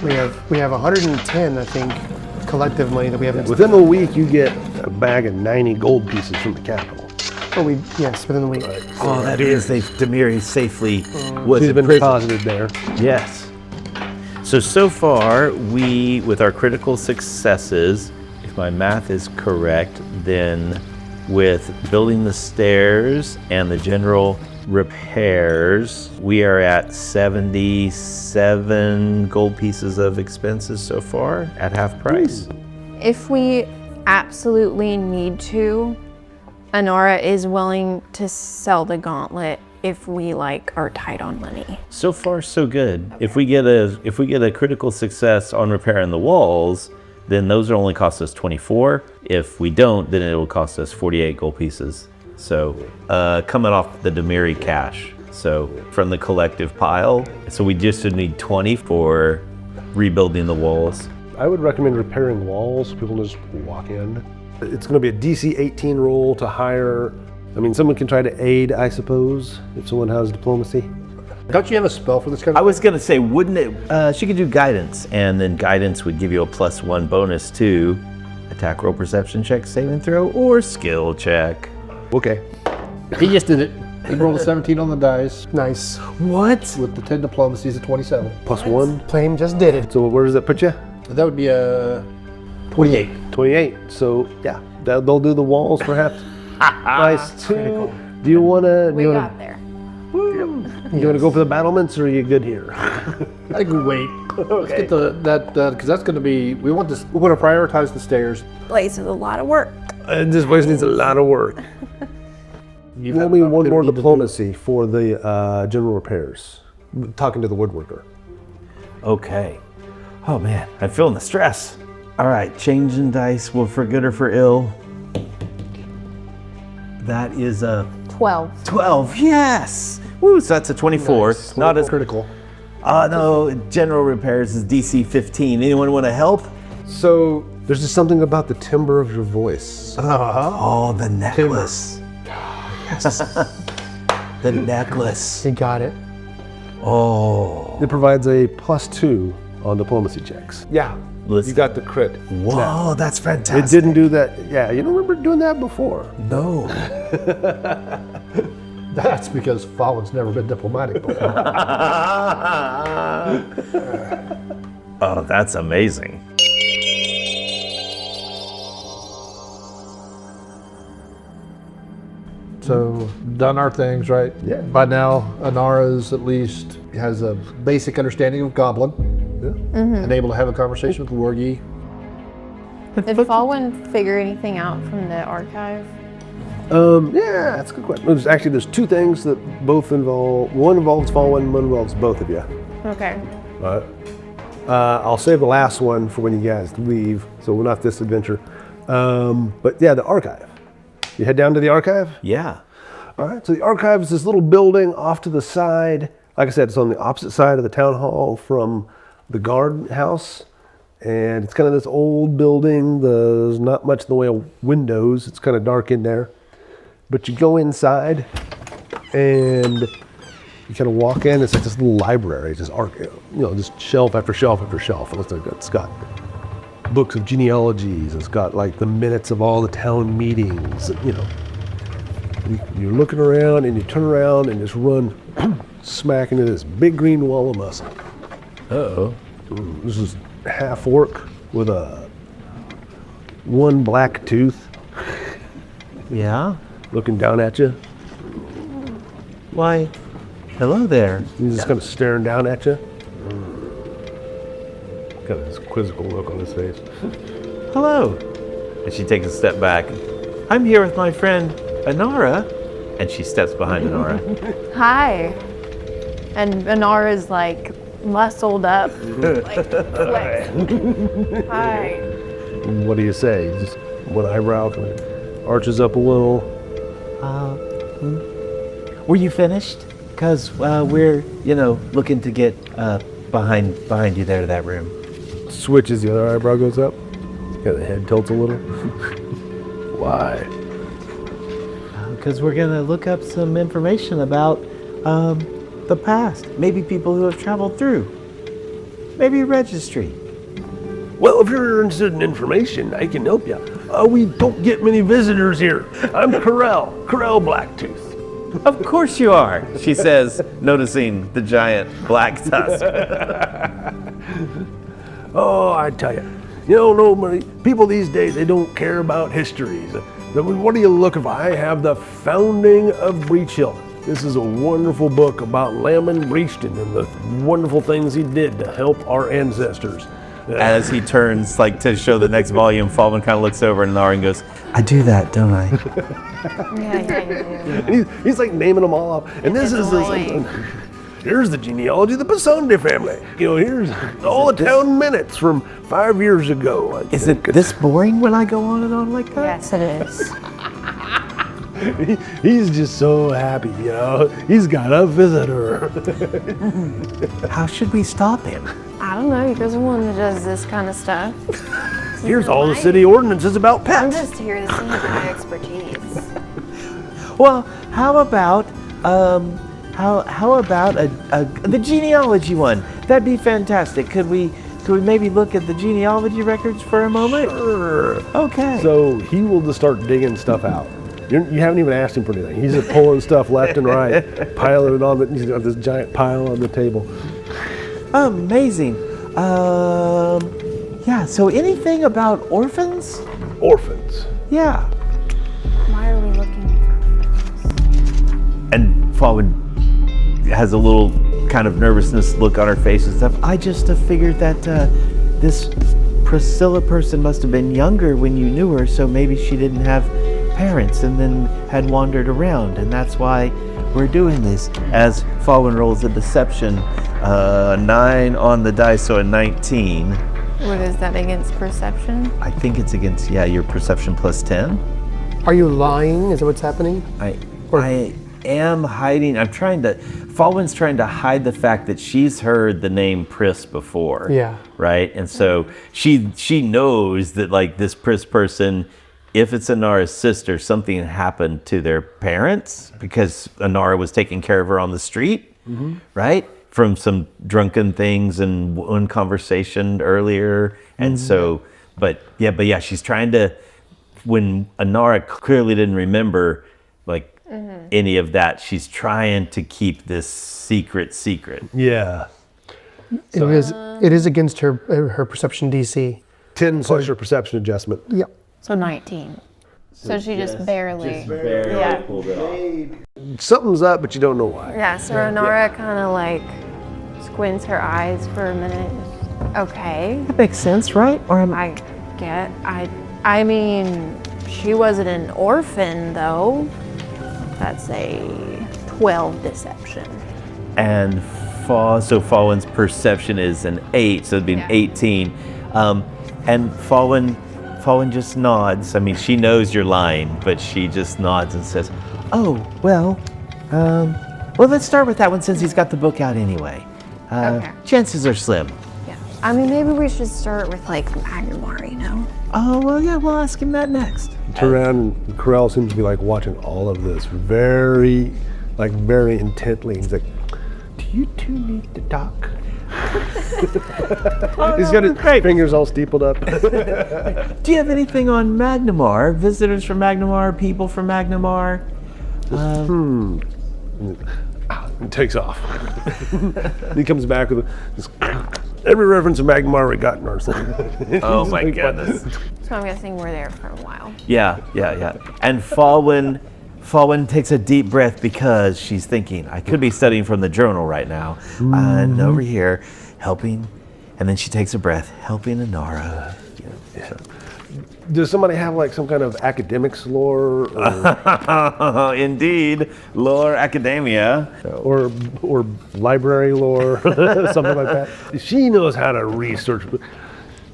[SPEAKER 3] We have 110, I think, collective money that we have.
[SPEAKER 1] Within a week, you get a bag of 90 gold pieces from the capital.
[SPEAKER 3] Yes, within the week.
[SPEAKER 5] Oh, that is, Demiri safely was
[SPEAKER 1] She's
[SPEAKER 5] in
[SPEAKER 1] been
[SPEAKER 5] prison.
[SPEAKER 1] deposited there.
[SPEAKER 5] Yes. So far, we, with our critical successes, if my math is correct, then with building the stairs and the general repairs, we are at 77 gold pieces of expenses so far at half price.
[SPEAKER 4] If we absolutely need to, Inara is willing to sell the gauntlet if we are tight on money.
[SPEAKER 5] So far, so good. If we get a critical success on repairing the walls, then those will only cost us 24. If we don't, then it will cost us 48 gold pieces. So coming off the Demiri cash. So from the collective pile. So we just would need 20 for rebuilding the walls.
[SPEAKER 1] I would recommend repairing walls. People just walk in. It's going to be a DC 18 roll to hire. I mean, someone can try to aid, I suppose, if someone has diplomacy.
[SPEAKER 2] Don't you have a spell for this kind
[SPEAKER 5] I
[SPEAKER 2] of?
[SPEAKER 5] was gonna say, wouldn't it? She could do guidance, and then guidance would give you a +1 bonus to attack, roll, perception check, saving throw, or skill check.
[SPEAKER 1] Okay.
[SPEAKER 2] He just did it. He rolled a 17 on the dice.
[SPEAKER 3] Nice.
[SPEAKER 5] What?
[SPEAKER 2] With the 10 diplomacy, he's a 27.
[SPEAKER 1] Plus 1.
[SPEAKER 3] Plame just did it.
[SPEAKER 1] So where does that put you?
[SPEAKER 2] That would be a 28.
[SPEAKER 1] 28. So yeah, they'll do the walls perhaps. Nice too. Do you wanna?
[SPEAKER 4] We got there.
[SPEAKER 1] You wanna go for the battlements, or are you good here?
[SPEAKER 2] I can wait. Let's get because that's going to be. We want this. We're going to prioritize the stairs.
[SPEAKER 4] Place is a lot of work.
[SPEAKER 1] This place needs a lot of work.
[SPEAKER 2] You've
[SPEAKER 1] Roll
[SPEAKER 2] had
[SPEAKER 1] me
[SPEAKER 2] about
[SPEAKER 1] one more
[SPEAKER 2] 50 to do.
[SPEAKER 1] diplomacy for the general repairs. Talking to the woodworker.
[SPEAKER 5] Okay. Oh man, I'm feeling the stress. All right, changing dice, well, for good or for ill. That is a
[SPEAKER 4] 12.
[SPEAKER 5] 12. Yes. Woo. So that's a 24.
[SPEAKER 2] Nice.
[SPEAKER 5] Not as
[SPEAKER 2] critical.
[SPEAKER 5] no. General repairs is DC 15. Anyone want to help?
[SPEAKER 1] So there's just something about the timbre of your voice.
[SPEAKER 5] Oh, the necklace. Yes. The necklace.
[SPEAKER 3] He got it.
[SPEAKER 5] Oh.
[SPEAKER 1] It provides a +2 on diplomacy checks. Yeah,
[SPEAKER 5] Let's-
[SPEAKER 1] you got the crit.
[SPEAKER 5] Whoa, that's fantastic.
[SPEAKER 1] It didn't do that. Yeah, you don't remember doing that before.
[SPEAKER 5] No.
[SPEAKER 2] That's because Fawin's never been diplomatic before.
[SPEAKER 5] Oh, that's amazing.
[SPEAKER 2] So done our things, right?
[SPEAKER 1] Yeah.
[SPEAKER 2] By now, Inara's at least has a basic understanding of goblin, and able to have a conversation with Wargi.
[SPEAKER 4] Did Fawin figure anything out from the archive?
[SPEAKER 1] Yeah, that's a good question. There's two things that both involve. One involves Fawin, one involves both of you.
[SPEAKER 4] Okay.
[SPEAKER 1] I'll save the last one for when you guys leave, so we're not this adventure. But yeah, the archive. You head down to the archive?
[SPEAKER 5] Yeah.
[SPEAKER 1] All right, so the archive is this little building off to the side. Like I said, it's on the opposite side of the town hall from the guard house. And it's kind of this old building. There's not much in the way of windows. It's kind of dark in there. But you go inside and you kind of walk in. It's like this little library, just just shelf after shelf after shelf. It looks like it's got books of genealogies. It's got like the minutes of all the town meetings. You're looking around and you turn around and just run smack into this big green wall of muscle.
[SPEAKER 5] Uh-oh.
[SPEAKER 1] This is half orc with one black tooth
[SPEAKER 5] Yeah?
[SPEAKER 1] looking down at you.
[SPEAKER 5] Why, hello there.
[SPEAKER 1] He's just kind of staring down at you. Got this quizzical look on his face.
[SPEAKER 5] Hello. And she takes a step back. I'm here with my friend, Inara. And she steps behind Inara.
[SPEAKER 4] Hi. And Inara's like muscled up. Like, flex. Hi.
[SPEAKER 1] What do you say? Just one eyebrow kind of arches up a little.
[SPEAKER 5] Were you finished? Because we're, looking to get behind you there to that room.
[SPEAKER 1] Switches, the other eyebrow goes up. Yeah, the head tilts a little. Why?
[SPEAKER 5] Because we're going to look up some information about the past. Maybe people who have traveled through. Maybe a registry.
[SPEAKER 1] Well, if you're interested in information, I can help you. We don't get many visitors here. I'm Corell Blacktooth.
[SPEAKER 5] Of course you are, she says, noticing the giant black tusk.
[SPEAKER 1] Oh, I tell you, nobody, people these days, they don't care about histories. What are you looking for? I have the Founding of Breachill. This is a wonderful book about Lamon Breachton and the wonderful things he did to help our ancestors.
[SPEAKER 5] As he turns to show the next volume, Fawin kind of looks over at Inara and goes, I do that, don't I?
[SPEAKER 4] Yeah, you do.
[SPEAKER 1] He's like naming them all up. And this is
[SPEAKER 4] annoying.
[SPEAKER 1] here's the genealogy of the Pasonde family. Here's all the town minutes from 5 years ago.
[SPEAKER 5] Is it this boring when I go on and on like that?
[SPEAKER 4] Yes, it is.
[SPEAKER 1] He's just so happy, He's got a visitor.
[SPEAKER 5] How should we stop him?
[SPEAKER 4] I don't know. You guys are one that does this kind of stuff.
[SPEAKER 1] Here's all the city ordinances about
[SPEAKER 4] I'm
[SPEAKER 1] pets.
[SPEAKER 4] just here to see my expertise.
[SPEAKER 5] Well, how about the genealogy one? That'd be fantastic. Could we maybe look at the genealogy records for a moment?
[SPEAKER 1] Sure.
[SPEAKER 5] Okay.
[SPEAKER 1] So he will just start digging stuff out. You haven't even asked him for anything. He's just pulling stuff left and right, piling it on. He's got this giant pile on the table.
[SPEAKER 5] Amazing. Yeah, so anything about orphans?
[SPEAKER 1] Orphans.
[SPEAKER 5] Yeah.
[SPEAKER 4] Why are we looking for
[SPEAKER 5] And Fawin has a little kind of nervousness look on her face and stuff. I just figured that this Priscilla person must have been younger when you knew her, so maybe she didn't have parents and then had wandered around, and that's why we're doing this. As Fawin rolls a deception, 9 on the dice, so a 19.
[SPEAKER 4] What is that against perception?
[SPEAKER 5] I think it's against, your perception plus 10.
[SPEAKER 3] Are you lying? Is that what's happening?
[SPEAKER 5] I am hiding. Fawin's trying to hide the fact that she's heard the name Pris before.
[SPEAKER 3] Yeah.
[SPEAKER 5] Right? And so she knows that like this Pris person, if it's Inara's sister, something happened to their parents because Inara was taking care of her on the street, right? From some drunken things and one conversation earlier. And so, but yeah, she's trying to, when Inara clearly didn't remember like any of that, she's trying to keep this secret.
[SPEAKER 1] Yeah.
[SPEAKER 3] It is against her perception DC.
[SPEAKER 1] 10 plus your perception adjustment.
[SPEAKER 3] Yep.
[SPEAKER 4] So 19. So she just barely.
[SPEAKER 5] pulled it off.
[SPEAKER 1] Something's up, but you don't know why.
[SPEAKER 4] Yeah, so Inara kind of like squints her eyes for a minute. Okay.
[SPEAKER 5] That makes sense, right? Or am I?
[SPEAKER 4] I mean, she wasn't an orphan though. That's a 12 deception.
[SPEAKER 5] And so Fawin's perception is an 8, so it'd be an 18. And Fawin just nods. I mean, she knows you're lying, but she just nods and says, "Oh, well, let's start with that one since he's got the book out anyway.
[SPEAKER 4] Okay.
[SPEAKER 5] Chances are slim."
[SPEAKER 4] Yeah. I mean, maybe we should start with like Magnemar, you know?
[SPEAKER 5] Oh, well, yeah, we'll ask him that next.
[SPEAKER 1] Turn around, and Corell seems to be like watching all of this very intently. He's like, "Do you two need to talk?" He's got his fingers all steepled up.
[SPEAKER 5] Do you have anything on Magnemar? Visitors from Magnemar, people from Magnemar?
[SPEAKER 1] And takes off. He comes back with this, every reference to Magmar we got in our thing.
[SPEAKER 5] Oh my goodness.
[SPEAKER 4] So I'm guessing we're there for a while.
[SPEAKER 5] Yeah. And Fawin takes a deep breath because she's thinking, I could be studying from the journal right now. And over here, helping. And then she takes a breath, helping Inara.
[SPEAKER 1] Does somebody have like some kind of academics lore? Or
[SPEAKER 5] Indeed, lore academia.
[SPEAKER 1] or library lore, something like that. She knows how to research.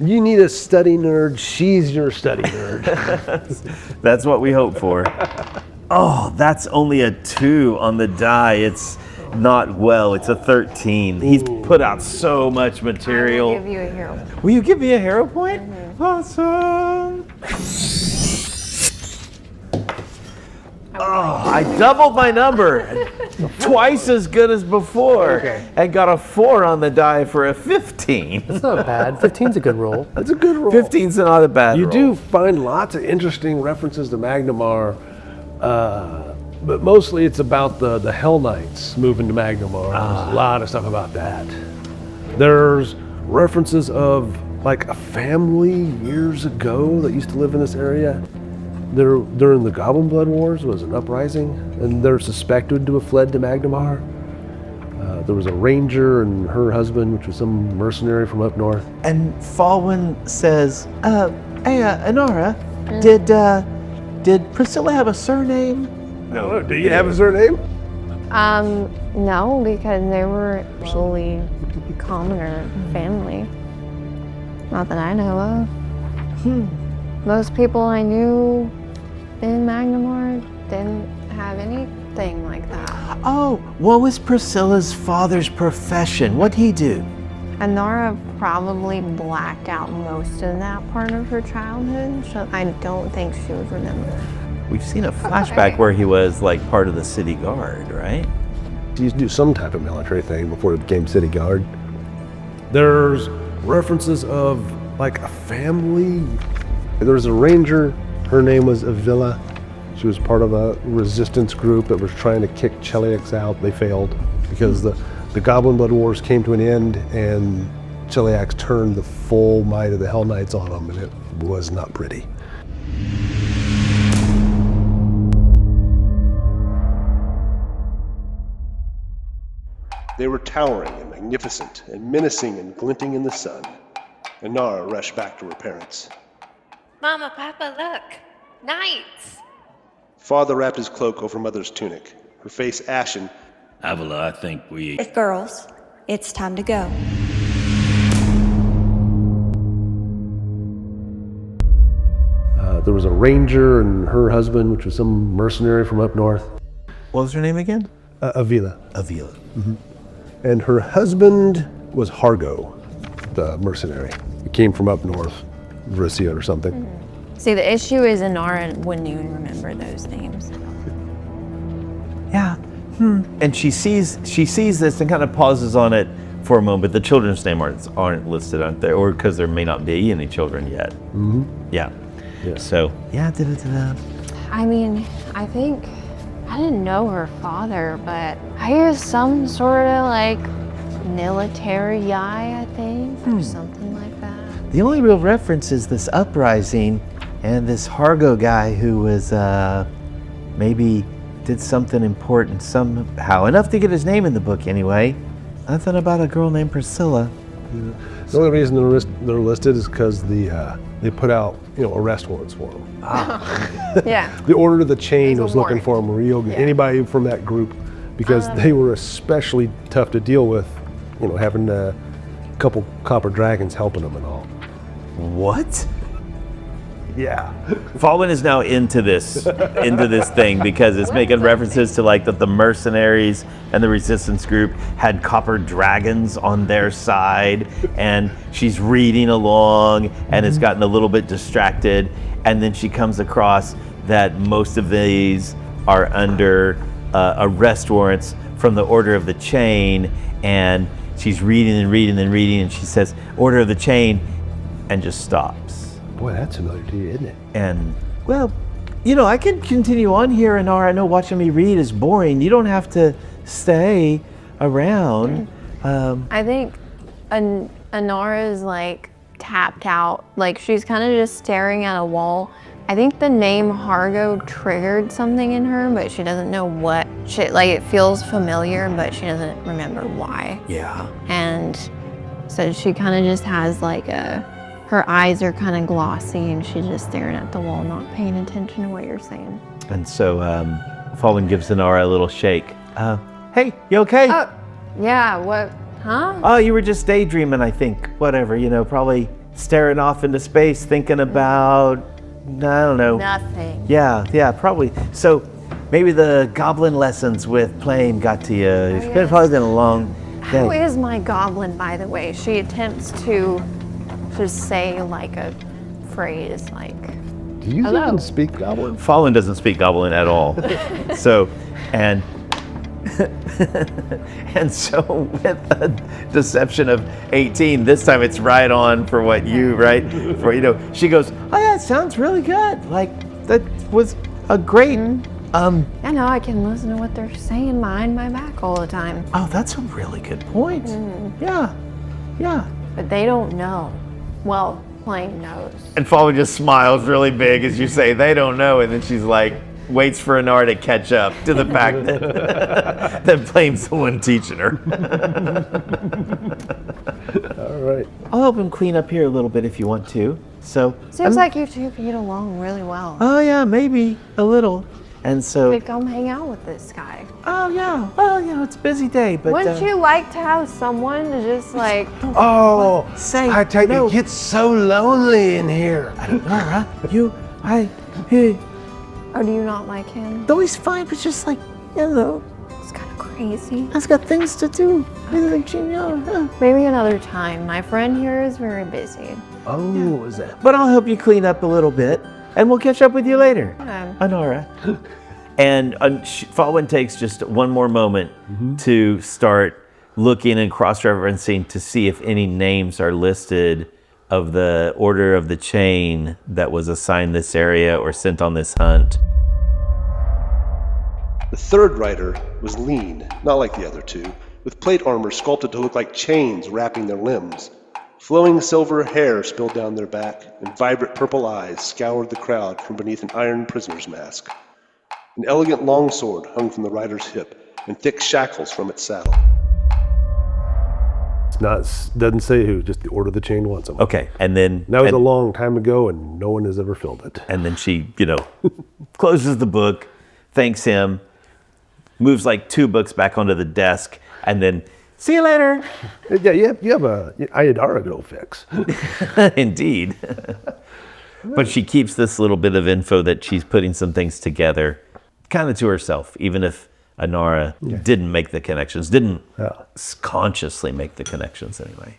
[SPEAKER 1] You need a study nerd. She's your study nerd.
[SPEAKER 5] That's what we hope for. Oh, that's only a 2 on the die. It's not well. It's a 13. He's put out so much material.
[SPEAKER 4] I'll give you a hero point.
[SPEAKER 5] Will you give me a hero point? Awesome. Oh, I doubled my number. Twice as good as before. And got a 4 on the die for a 15.
[SPEAKER 3] That's not bad. 15's a good roll.
[SPEAKER 1] That's a good roll.
[SPEAKER 5] 15's not a bad
[SPEAKER 1] You
[SPEAKER 5] roll.
[SPEAKER 1] do find lots of interesting references to Magnemar, but mostly it's about the Hell Knights moving to Magnemar. There's a lot of stuff about that. There's references of like a family years ago that used to live in this area. During the Goblin Blood Wars was an uprising, and they're suspected to have fled to Magnemar. There was a ranger and her husband, which was some mercenary from up north.
[SPEAKER 5] And Fawin says, hey, Inara, did Priscilla have a surname?
[SPEAKER 1] No, do you have a surname?
[SPEAKER 4] No, because they were actually commoner family. Not that I know of. Most people I knew in Magnemar didn't have anything like that.
[SPEAKER 5] Oh, what was Priscilla's father's profession? What'd he do?
[SPEAKER 4] Inara probably blacked out most of that part of her childhood, so I don't think she would remember.
[SPEAKER 5] We've seen a flashback where he was like part of the city guard, right?
[SPEAKER 1] He used to do some type of military thing before it became city guard. There's references of like a family. There was a ranger, her name was Avila. She was part of a resistance group that was trying to kick Cheliax out. They failed because the Goblin Blood Wars came to an end and Cheliax turned the full might of the Hell Knights on them, and it was not pretty. They were towering and magnificent and menacing and glinting in the sun. Inara rushed back to her parents.
[SPEAKER 6] Mama, Papa, look! Knights!
[SPEAKER 1] Father wrapped his cloak over Mother's tunic, her face ashen.
[SPEAKER 7] Avila, I think we...
[SPEAKER 8] Girls, it's time to go.
[SPEAKER 1] There was a ranger and her husband, which was some mercenary from up north.
[SPEAKER 5] What was her name again?
[SPEAKER 1] Avila.
[SPEAKER 5] Avila.
[SPEAKER 1] Mm-hmm. And her husband was Hargo, the mercenary. He came from up north, Russia or something.
[SPEAKER 4] Mm-hmm. See, the issue is Inara wouldn't even remember those names.
[SPEAKER 5] Yeah. And she sees this and kind of pauses on it for a moment. The children's names aren't listed, aren't they? Or because there may not be any children yet.
[SPEAKER 1] Mm-hmm.
[SPEAKER 5] Yeah.
[SPEAKER 1] Yeah.
[SPEAKER 5] So, yeah,
[SPEAKER 4] I mean, I think, I didn't know her father, but I hear some sort of like military guy, I think, or something like that.
[SPEAKER 5] The only real reference is this uprising and this Hargo guy who was maybe did something important somehow. Enough to get his name in the book anyway. Nothing about a girl named Priscilla.
[SPEAKER 1] Yeah. The only reason they're listed is because they put out arrest warrants for them.
[SPEAKER 4] Yeah.
[SPEAKER 1] The Order of the Chain
[SPEAKER 4] There's a
[SPEAKER 1] was looking
[SPEAKER 4] warrant.
[SPEAKER 1] for them real good.
[SPEAKER 4] Yeah.
[SPEAKER 1] Anybody from that group, because they were especially tough to deal with, having a couple copper dragons helping them and all.
[SPEAKER 5] What?
[SPEAKER 1] Yeah.
[SPEAKER 5] Fawin is now into this thing because it's making references to like that the mercenaries and the resistance group had copper dragons on their side, and she's reading along and has gotten a little bit distracted, and then she comes across that most of these are under arrest warrants from the Order of the Chain, and she's reading and she says Order of the Chain and just stops.
[SPEAKER 1] Boy, that's familiar to you, isn't it?
[SPEAKER 5] And, well, I can continue on here, Inara. I know watching me read is boring. You don't have to stay around.
[SPEAKER 4] I think Inara is like tapped out. Like she's kind of just staring at a wall. I think the name Hargo triggered something in her, but she doesn't know what. It feels familiar, but she doesn't remember why.
[SPEAKER 5] Yeah.
[SPEAKER 4] And so she kind of just has like her eyes are kind of glossy and she's just staring at the wall, not paying attention to what you're saying.
[SPEAKER 5] And so Fawin gives Inara a little shake. Hey, you okay?
[SPEAKER 4] Oh, yeah, what, huh?
[SPEAKER 5] Oh, you were just daydreaming, I think. Whatever, probably staring off into space, thinking about, I don't know.
[SPEAKER 4] Nothing.
[SPEAKER 5] Yeah, probably. So maybe the goblin lessons with Plame got to you. It's probably been a long day.
[SPEAKER 4] How is my goblin, by the way? She attempts to just say like a phrase like,
[SPEAKER 1] Do you
[SPEAKER 4] hello.
[SPEAKER 1] even speak Goblin?
[SPEAKER 5] Fawin doesn't speak Goblin at all. So and so with a deception of 18, this time it's right on for what you, right? For she goes, oh yeah, it sounds really good. Like that was a great
[SPEAKER 4] I know I can listen to what they're saying behind my back all the time.
[SPEAKER 5] Oh, that's a really good point. Yeah.
[SPEAKER 4] But they don't know. Well, Plame knows.
[SPEAKER 5] And Fawin just smiles really big as you say they don't know, and then she's like waits for Inara to catch up to the fact that that Plame's the one teaching her.
[SPEAKER 1] All right.
[SPEAKER 5] I'll help him clean up here a little bit if you want to. So
[SPEAKER 4] Seems like you two get along really well.
[SPEAKER 5] oh yeah, maybe a little. And so
[SPEAKER 4] Could come hang out with this guy.
[SPEAKER 5] oh yeah, well it's a busy day, but
[SPEAKER 4] Wouldn't you like to have someone to just like,
[SPEAKER 1] Oh,
[SPEAKER 5] say
[SPEAKER 1] I tell you,
[SPEAKER 5] no.
[SPEAKER 1] it gets so lonely in here.
[SPEAKER 5] Inara,
[SPEAKER 4] or do you not like him?
[SPEAKER 5] though he's fine, but just like
[SPEAKER 4] It's kind of crazy.
[SPEAKER 5] I've got things to do.
[SPEAKER 4] Maybe another time. My friend here is very busy.
[SPEAKER 1] Oh, is that?
[SPEAKER 5] But I'll help you clean up a little bit, and we'll catch up with you later, Inara. And Fawin takes just one more moment to start looking and cross-referencing to see if any names are listed of the Order of the Chain that was assigned this area or sent on this hunt.
[SPEAKER 1] The third rider was lean, not like the other two, with plate armor sculpted to look like chains wrapping their limbs. Flowing silver hair spilled down their back, and vibrant purple eyes scoured the crowd from beneath an iron prisoner's mask. An elegant longsword hung from the rider's hip, and thick shackles from its saddle. Doesn't say who, just the order the chain wants them.
[SPEAKER 5] Okay, and then...
[SPEAKER 1] That was a long time ago, and no one has ever filled it.
[SPEAKER 5] And then she, closes the book, thanks him, moves like 2 books back onto the desk, and then, see you later.
[SPEAKER 1] Yeah, you have a Aiuvarin to go fix.
[SPEAKER 5] Indeed. But she keeps this little bit of info that she's putting some things together, kind of to herself, even if Inara didn't make the connections, didn't consciously make the connections anyway.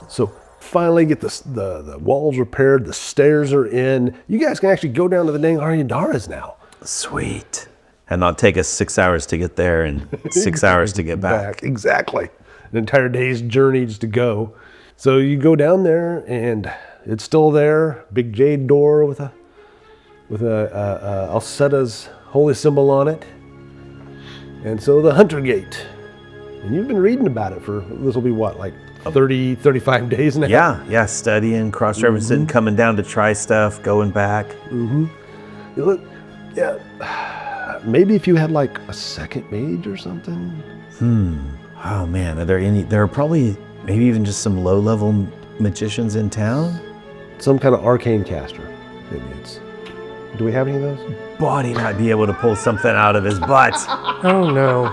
[SPEAKER 1] So finally get the walls repaired, the stairs are in. You guys can actually go down to the dang Aiuvarin's now.
[SPEAKER 5] Sweet. And not take us 6 hours to get there and 6 hours to get back.
[SPEAKER 1] Exactly. An entire day's journey just to go. So you go down there and it's still there. Big jade door with a Alceta's holy symbol on it. And so the Hunter Gate. And you've been reading about it for, this will be what, like 30, 35 days now?
[SPEAKER 5] Yeah, studying, cross-referencing, coming down to try stuff, going back.
[SPEAKER 1] You look, maybe if you had like a second mage or something.
[SPEAKER 5] Oh man, there are probably maybe even just some low-level magicians in town?
[SPEAKER 1] Some kind of arcane caster. Do we have any of those?
[SPEAKER 5] Boddy might be able to pull something out of his butt.
[SPEAKER 3] Oh no.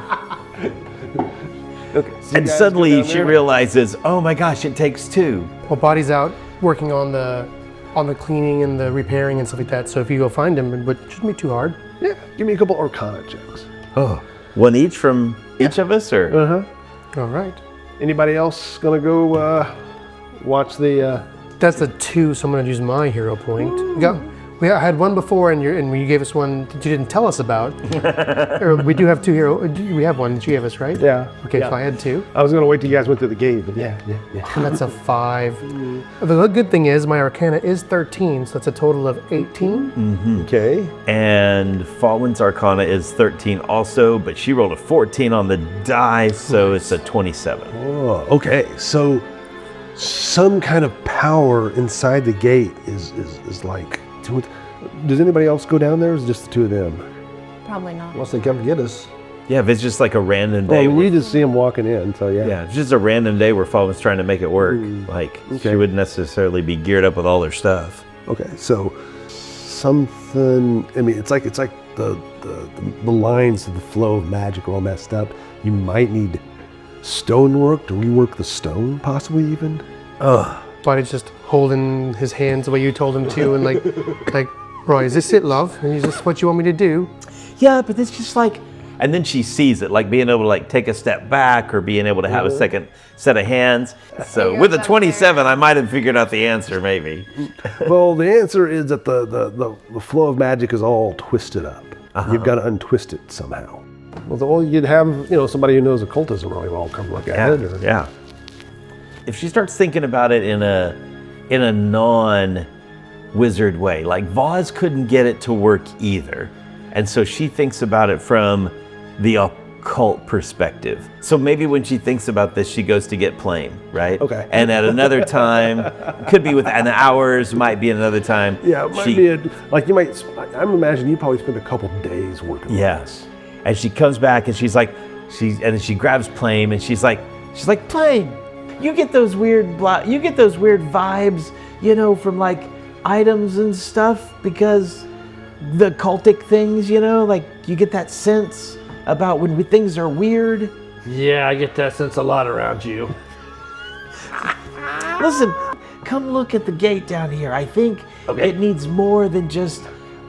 [SPEAKER 1] Okay, so
[SPEAKER 5] And suddenly she realizes, oh my gosh, it takes 2.
[SPEAKER 3] Well, Boddy's out working on the cleaning and the repairing and stuff like that. So if you go find him, but it shouldn't be too hard.
[SPEAKER 1] Yeah, give me a couple Arcana checks.
[SPEAKER 5] Oh, one each from each of us, or?
[SPEAKER 3] All right.
[SPEAKER 1] Anybody else gonna go watch the?
[SPEAKER 3] That's the 2, so I'm gonna use my hero point. I had one before, and you gave us one that you didn't tell us about. We do have 2 hero. We have one that you gave us, right?
[SPEAKER 1] Yeah.
[SPEAKER 3] Okay, so I had 2.
[SPEAKER 1] I was gonna wait till you guys went through the gate, but yeah.
[SPEAKER 3] And that's a 5. The good thing is my Arcana is 13, so that's a total of 18.
[SPEAKER 1] Okay.
[SPEAKER 5] And Fawin's Arcana is 13 also, but she rolled a 14 on the die, so it's a 27.
[SPEAKER 1] Oh, okay. So some kind of power inside the gate is like. Does anybody else go down there, or is it just the 2 of them?
[SPEAKER 4] Probably not.
[SPEAKER 2] Once they come to get us.
[SPEAKER 5] Yeah, if it's just like a random day.
[SPEAKER 1] Well, we just see them walking in, so yeah.
[SPEAKER 5] Yeah, it's just a random day where Fawin's trying to make it work. She wouldn't necessarily be geared up with all her stuff.
[SPEAKER 1] Okay, so something. I mean, it's like the lines of the flow of magic are all messed up. You might need stonework to rework the stone, possibly even.
[SPEAKER 3] Boddy's just holding his hands the way you told him to, and like, Roy, is this it, love? And is this what you want me to do?
[SPEAKER 5] Yeah, but it's just like, and then she sees it, like being able to like take a step back or being able to have a second set of hands. So with a 27, I might have figured out the answer, maybe.
[SPEAKER 1] Well, the answer is that the flow of magic is all twisted up. You've got to untwist it somehow. Well, you'd have somebody who knows occultism really well come look at it.
[SPEAKER 5] Yeah. If she starts thinking about it in a non-wizard way, like Vaz couldn't get it to work either. And so she thinks about it from the occult perspective. So maybe when she thinks about this, she goes to get Plame, right?
[SPEAKER 1] Okay.
[SPEAKER 5] And at another time, could be within hours, might be another time.
[SPEAKER 1] Yeah, it might be I'm imagining you probably spend a couple days working on this.
[SPEAKER 5] And she comes back and she's like, she grabs Plame and she's like, Plame, you get those weird vibes, from like items and stuff, because the cultic things, like you get that sense about when things are weird.
[SPEAKER 2] Yeah, I get that sense a lot around you.
[SPEAKER 5] Listen, come look at the gate down here. I think it needs more than just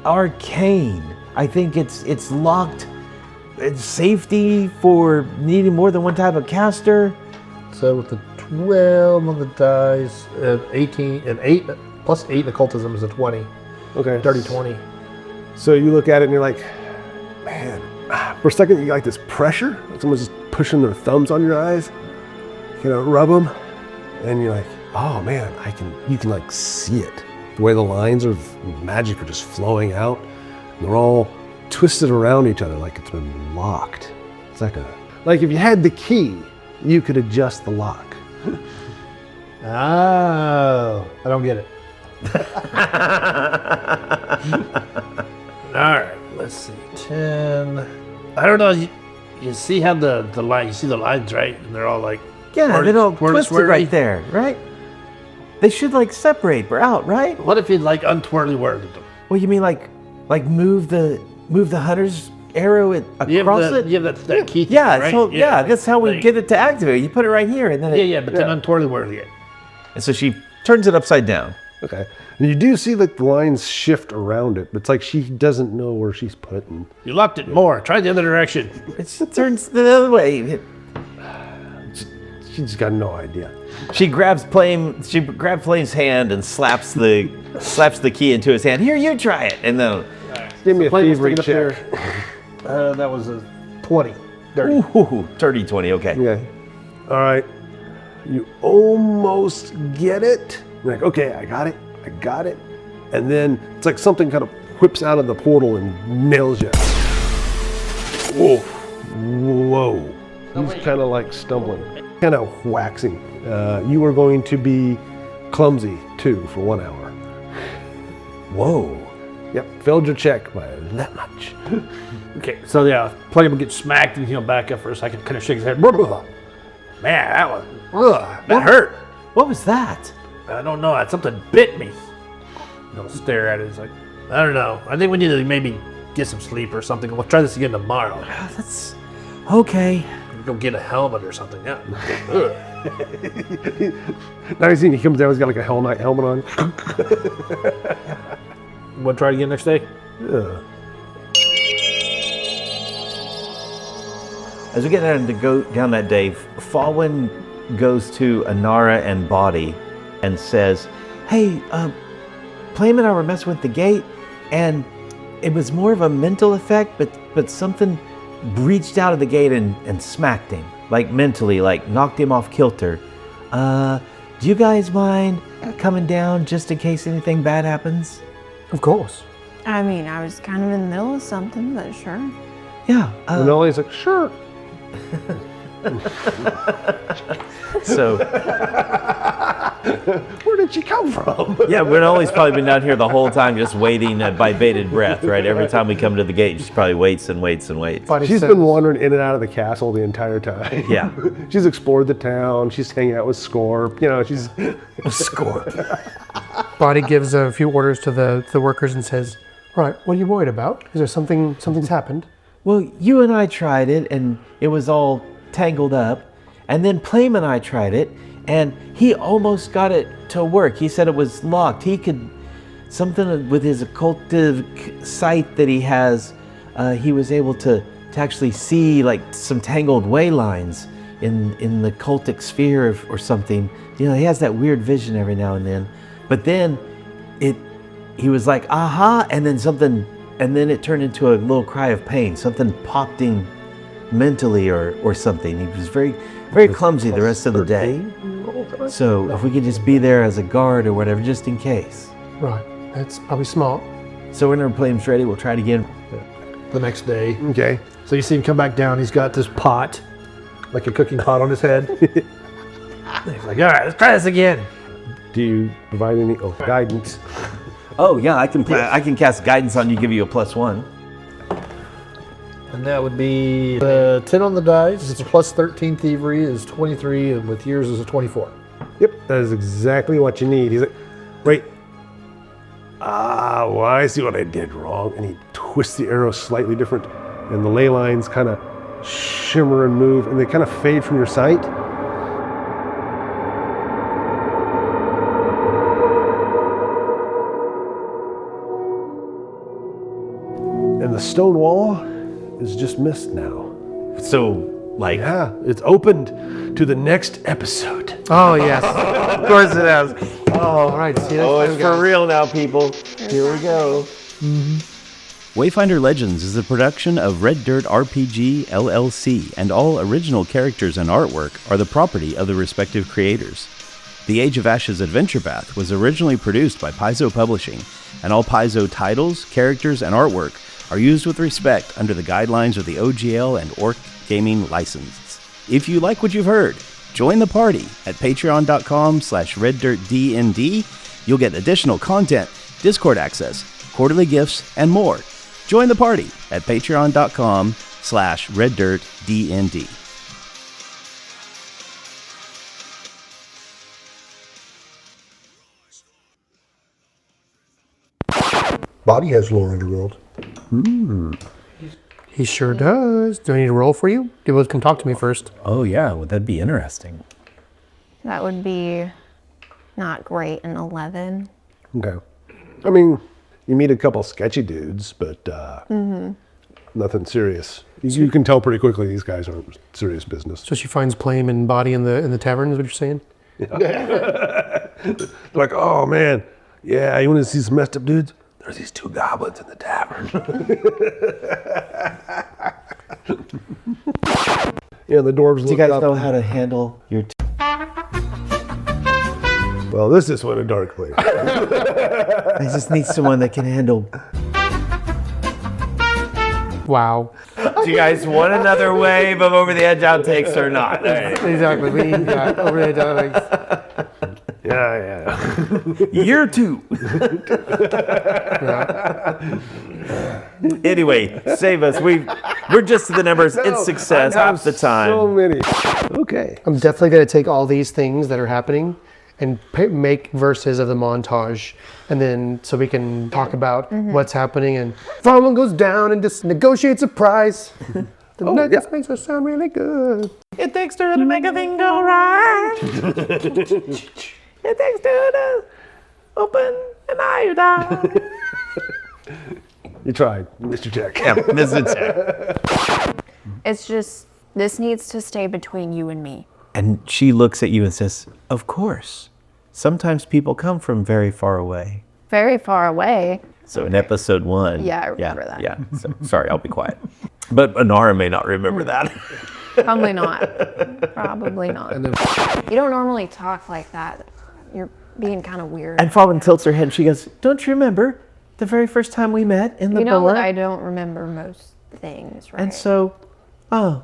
[SPEAKER 5] arcane. I think it's locked. It's safety for needing more than one type of caster.
[SPEAKER 2] So with the 12 on the dice, 18 and 8 plus 8 in occultism is a 20.
[SPEAKER 1] Okay.
[SPEAKER 2] Dirty 20.
[SPEAKER 1] So you look at it and you're like, man, for a second you get like this pressure. Someone's just pushing their thumbs on your eyes. Rub them, and you're like, oh man, you can like see it. The way the lines of magic are just flowing out. And they're all twisted around each other like it's been locked. It's like if you had the key, you could adjust the lock.
[SPEAKER 2] Oh, I don't get it. All right, let's see. 10. I don't know. You see how the line? You see the lines, right? And they're all like
[SPEAKER 5] they're all twisted
[SPEAKER 2] swirly.
[SPEAKER 5] right there, right? They should like separate out, right?
[SPEAKER 2] What if you like untwirly worded them?
[SPEAKER 5] Well, you mean like move the hunter's arrow across it?
[SPEAKER 2] You have that key thing,
[SPEAKER 5] Yeah,
[SPEAKER 2] right?
[SPEAKER 5] so that's how we get it to activate. You put it right here, and then
[SPEAKER 2] but then untwirly worded it.
[SPEAKER 5] And so she turns it upside down.
[SPEAKER 1] Okay. And you do see like the lines shift around it, but it's like she doesn't know where she's putting.
[SPEAKER 2] You locked it more. Try the other direction.
[SPEAKER 5] It turns the other way.
[SPEAKER 1] She's got no idea.
[SPEAKER 5] She grabs Plame. She grabs Plame's hand and slaps the key into his hand. Here, you try it. And then
[SPEAKER 1] Give me a
[SPEAKER 2] Plame was
[SPEAKER 1] thievery
[SPEAKER 2] sticking up
[SPEAKER 1] check.
[SPEAKER 2] there. That was a 20. Dirty.
[SPEAKER 5] ooh, 30-20. Okay.
[SPEAKER 1] Okay. All right. You almost get it. You're like, okay, I got it. And then it's like something kind of whips out of the portal and nails you. Whoa. He's kind of like stumbling, kind of waxing. You are going to be clumsy too for 1 hour.
[SPEAKER 5] Whoa.
[SPEAKER 1] Yep, failed your check by that much.
[SPEAKER 2] Okay, so yeah, Plame will get smacked and he'll back up for a second, kind of shake his head. Man, that hurt.
[SPEAKER 5] What was that?
[SPEAKER 2] I don't know. Something bit me. He'll stare at it. It's like, I don't know. I think we need to maybe get some sleep or something. We'll try this again tomorrow.
[SPEAKER 5] That's okay.
[SPEAKER 2] Go get a helmet or something. Yeah.
[SPEAKER 1] Now you see he comes down, he's got like a Hell Knight helmet on.
[SPEAKER 2] Want to try it again next day?
[SPEAKER 1] Yeah.
[SPEAKER 5] As we get ready to go down that day, Fawin goes to Inara and Boddy and says, hey, Plame and I were messing with the gate, and it was more of a mental effect, but something breached out of the gate and smacked him, like mentally, like knocked him off kilter. Do you guys mind coming down just in case anything bad happens?
[SPEAKER 3] Of course.
[SPEAKER 4] I mean, I was kind of in the middle of something, but sure.
[SPEAKER 5] Yeah.
[SPEAKER 1] And Ollie's like, sure.
[SPEAKER 5] So,
[SPEAKER 1] where did she come from?
[SPEAKER 5] yeah, Renoli's probably been down here the whole time just waiting by bated breath, right? Every time we come to the gate, she probably waits and waits and waits.
[SPEAKER 1] She's been wandering in and out of the castle the entire time.
[SPEAKER 5] Yeah.
[SPEAKER 1] She's explored the town. She's hanging out with Scorp. You know, she's...
[SPEAKER 5] Scorp.
[SPEAKER 3] Boddy gives a few orders to the workers and says, right, what are you worried about? Is there something's happened?
[SPEAKER 5] Well, you and I tried it, and it was all tangled up. And then Plame and I tried it, and he almost got it to work. He said it was locked. He could, something with his occultive sight that he has, he was able to actually see like some tangled way lines in the cultic sphere or something. You know, he has that weird vision every now and then. But then he was like, aha, and then it turned into a little cry of pain. Something popped in mentally or something. He was very, very clumsy the rest of the day. So if we could just be there as a guard or whatever, just in case.
[SPEAKER 3] Right, that's probably smart.
[SPEAKER 5] So whenever Plame's ready, we'll try it again.
[SPEAKER 2] The next day.
[SPEAKER 1] Okay.
[SPEAKER 2] So you see him come back down. He's got this pot, like a cooking pot on his head. He's like, all right, let's try this again.
[SPEAKER 1] Do you provide any guidance?
[SPEAKER 5] Oh yeah, I can cast guidance on you, give you a +1.
[SPEAKER 2] And that would be 10 on the dice. It's plus 13 thievery is 23, and with yours is a 24.
[SPEAKER 1] Yep, that is exactly what you need. He's like, wait. Well, I see what I did wrong. And he twists the arrow slightly different, and the ley lines kind of shimmer and move, and they kind of fade from your sight. And the stone wall is just mist now.
[SPEAKER 5] So, like,
[SPEAKER 1] Yeah, it's opened to the next episode.
[SPEAKER 3] Oh, yes.
[SPEAKER 5] of course it has.
[SPEAKER 3] All right, see you next
[SPEAKER 5] Oh,
[SPEAKER 3] time,
[SPEAKER 5] it's
[SPEAKER 3] guys.
[SPEAKER 5] for real now, people. Here we go.
[SPEAKER 7] Wayfinder Legends is a production of Red Dirt RPG LLC, and all original characters and artwork are the property of the respective creators. The Age of Ashes adventure path was originally produced by Paizo Publishing, and all Paizo titles, characters, and artwork are used with respect under the guidelines of the OGL and Orc Gaming licenses. If you like what you've heard, join the party at patreon.com/reddirtdnd. You'll get additional content, Discord access, quarterly gifts, and more. Join the party at patreon.com/reddirtdnd.
[SPEAKER 1] Boddy has lore underworld.
[SPEAKER 3] He sure does. Do I need to roll for you? You both come talk to me first.
[SPEAKER 9] Oh yeah, well, that'd be interesting.
[SPEAKER 4] That would be not great in 11.
[SPEAKER 1] Okay. I mean, you meet a couple sketchy dudes, but nothing serious. You can tell pretty quickly these guys aren't serious business.
[SPEAKER 3] So she finds Plame and Boddy in the tavern, is what you're saying?
[SPEAKER 1] They're like, oh man, yeah, you want to see some messed up dudes? There's these two goblins in the tavern. Yeah, the dwarves
[SPEAKER 5] Do you
[SPEAKER 1] look
[SPEAKER 5] guys
[SPEAKER 1] up.
[SPEAKER 5] know how to handle your...
[SPEAKER 1] Well, this is one a dark place.
[SPEAKER 5] I just need someone that can handle...
[SPEAKER 3] Wow.
[SPEAKER 5] Do you guys want another wave of Over the Edge outtakes or not? All right.
[SPEAKER 3] Exactly. We need over the edge outtakes.
[SPEAKER 1] Yeah.
[SPEAKER 5] Year 2. Anyway, save us. We're just to the numbers. It's success half the time.
[SPEAKER 1] So many. Okay.
[SPEAKER 3] I'm definitely going to take all these things that are happening and make verses of the montage, and then so we can talk about what's happening. And Fawin goes down and just negotiates a price. This makes us sound really good.
[SPEAKER 5] It takes two to make a thing go right. It takes two to open an iodine.
[SPEAKER 1] You tried, Mr. Jack.
[SPEAKER 5] Yeah, Mr. Jack.
[SPEAKER 4] It's just, this needs to stay between you and me.
[SPEAKER 5] And she looks at you and says, of course. Sometimes people come from very far away.
[SPEAKER 4] Very far away.
[SPEAKER 5] So in episode 1.
[SPEAKER 4] Yeah, I remember that.
[SPEAKER 5] Yeah, so, sorry, I'll be quiet. But Inara may not remember that.
[SPEAKER 4] Probably not. Probably not. You don't normally talk like that. You're being kind of weird.
[SPEAKER 5] And Fawin tilts her head and she goes, don't you remember the very first time we met in the
[SPEAKER 4] You know
[SPEAKER 5] Bella?
[SPEAKER 4] what? I don't remember most things, right?
[SPEAKER 5] And so, it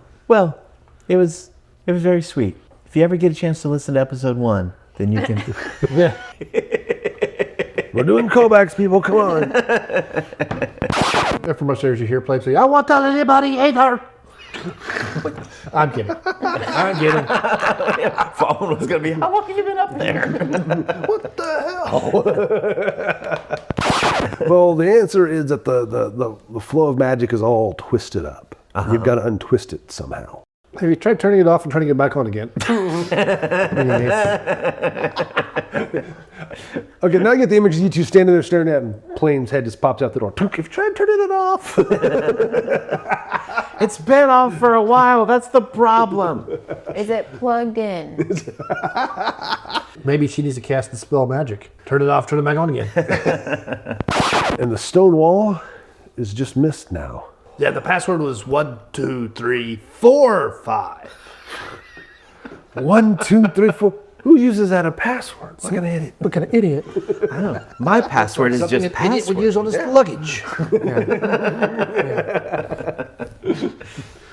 [SPEAKER 5] was very sweet. If you ever get a chance to listen to episode 1, then you can...
[SPEAKER 1] We're doing callbacks, people. Come on.
[SPEAKER 2] From upstairs, you hear Plame say, I won't tell anybody either. I'm kidding.
[SPEAKER 5] Fawin was going to be, how long have you been up there?
[SPEAKER 1] What the hell? Well, the answer is that the flow of magic is all twisted up. You've got to untwist it somehow.
[SPEAKER 2] Have you tried turning it off and trying to get back on again?
[SPEAKER 1] Okay, now I get the image of you two standing there staring at, and Plame's head just pops out the door. If you try turning it off.
[SPEAKER 5] It's been off for a while. That's the problem.
[SPEAKER 4] Is it plugged in?
[SPEAKER 2] Maybe she needs to cast the spell magic. Turn it off, turn it back on again.
[SPEAKER 1] And the stone wall is just mist now.
[SPEAKER 2] Yeah, the password was 1, 2, 3, 4, 5.
[SPEAKER 1] 1, 2, 3, 4. Who uses that a password? What kind of idiot?
[SPEAKER 3] What kind of idiot?
[SPEAKER 5] I don't know. My password is just
[SPEAKER 2] Something an idiot would
[SPEAKER 5] password.
[SPEAKER 2] use on his luggage.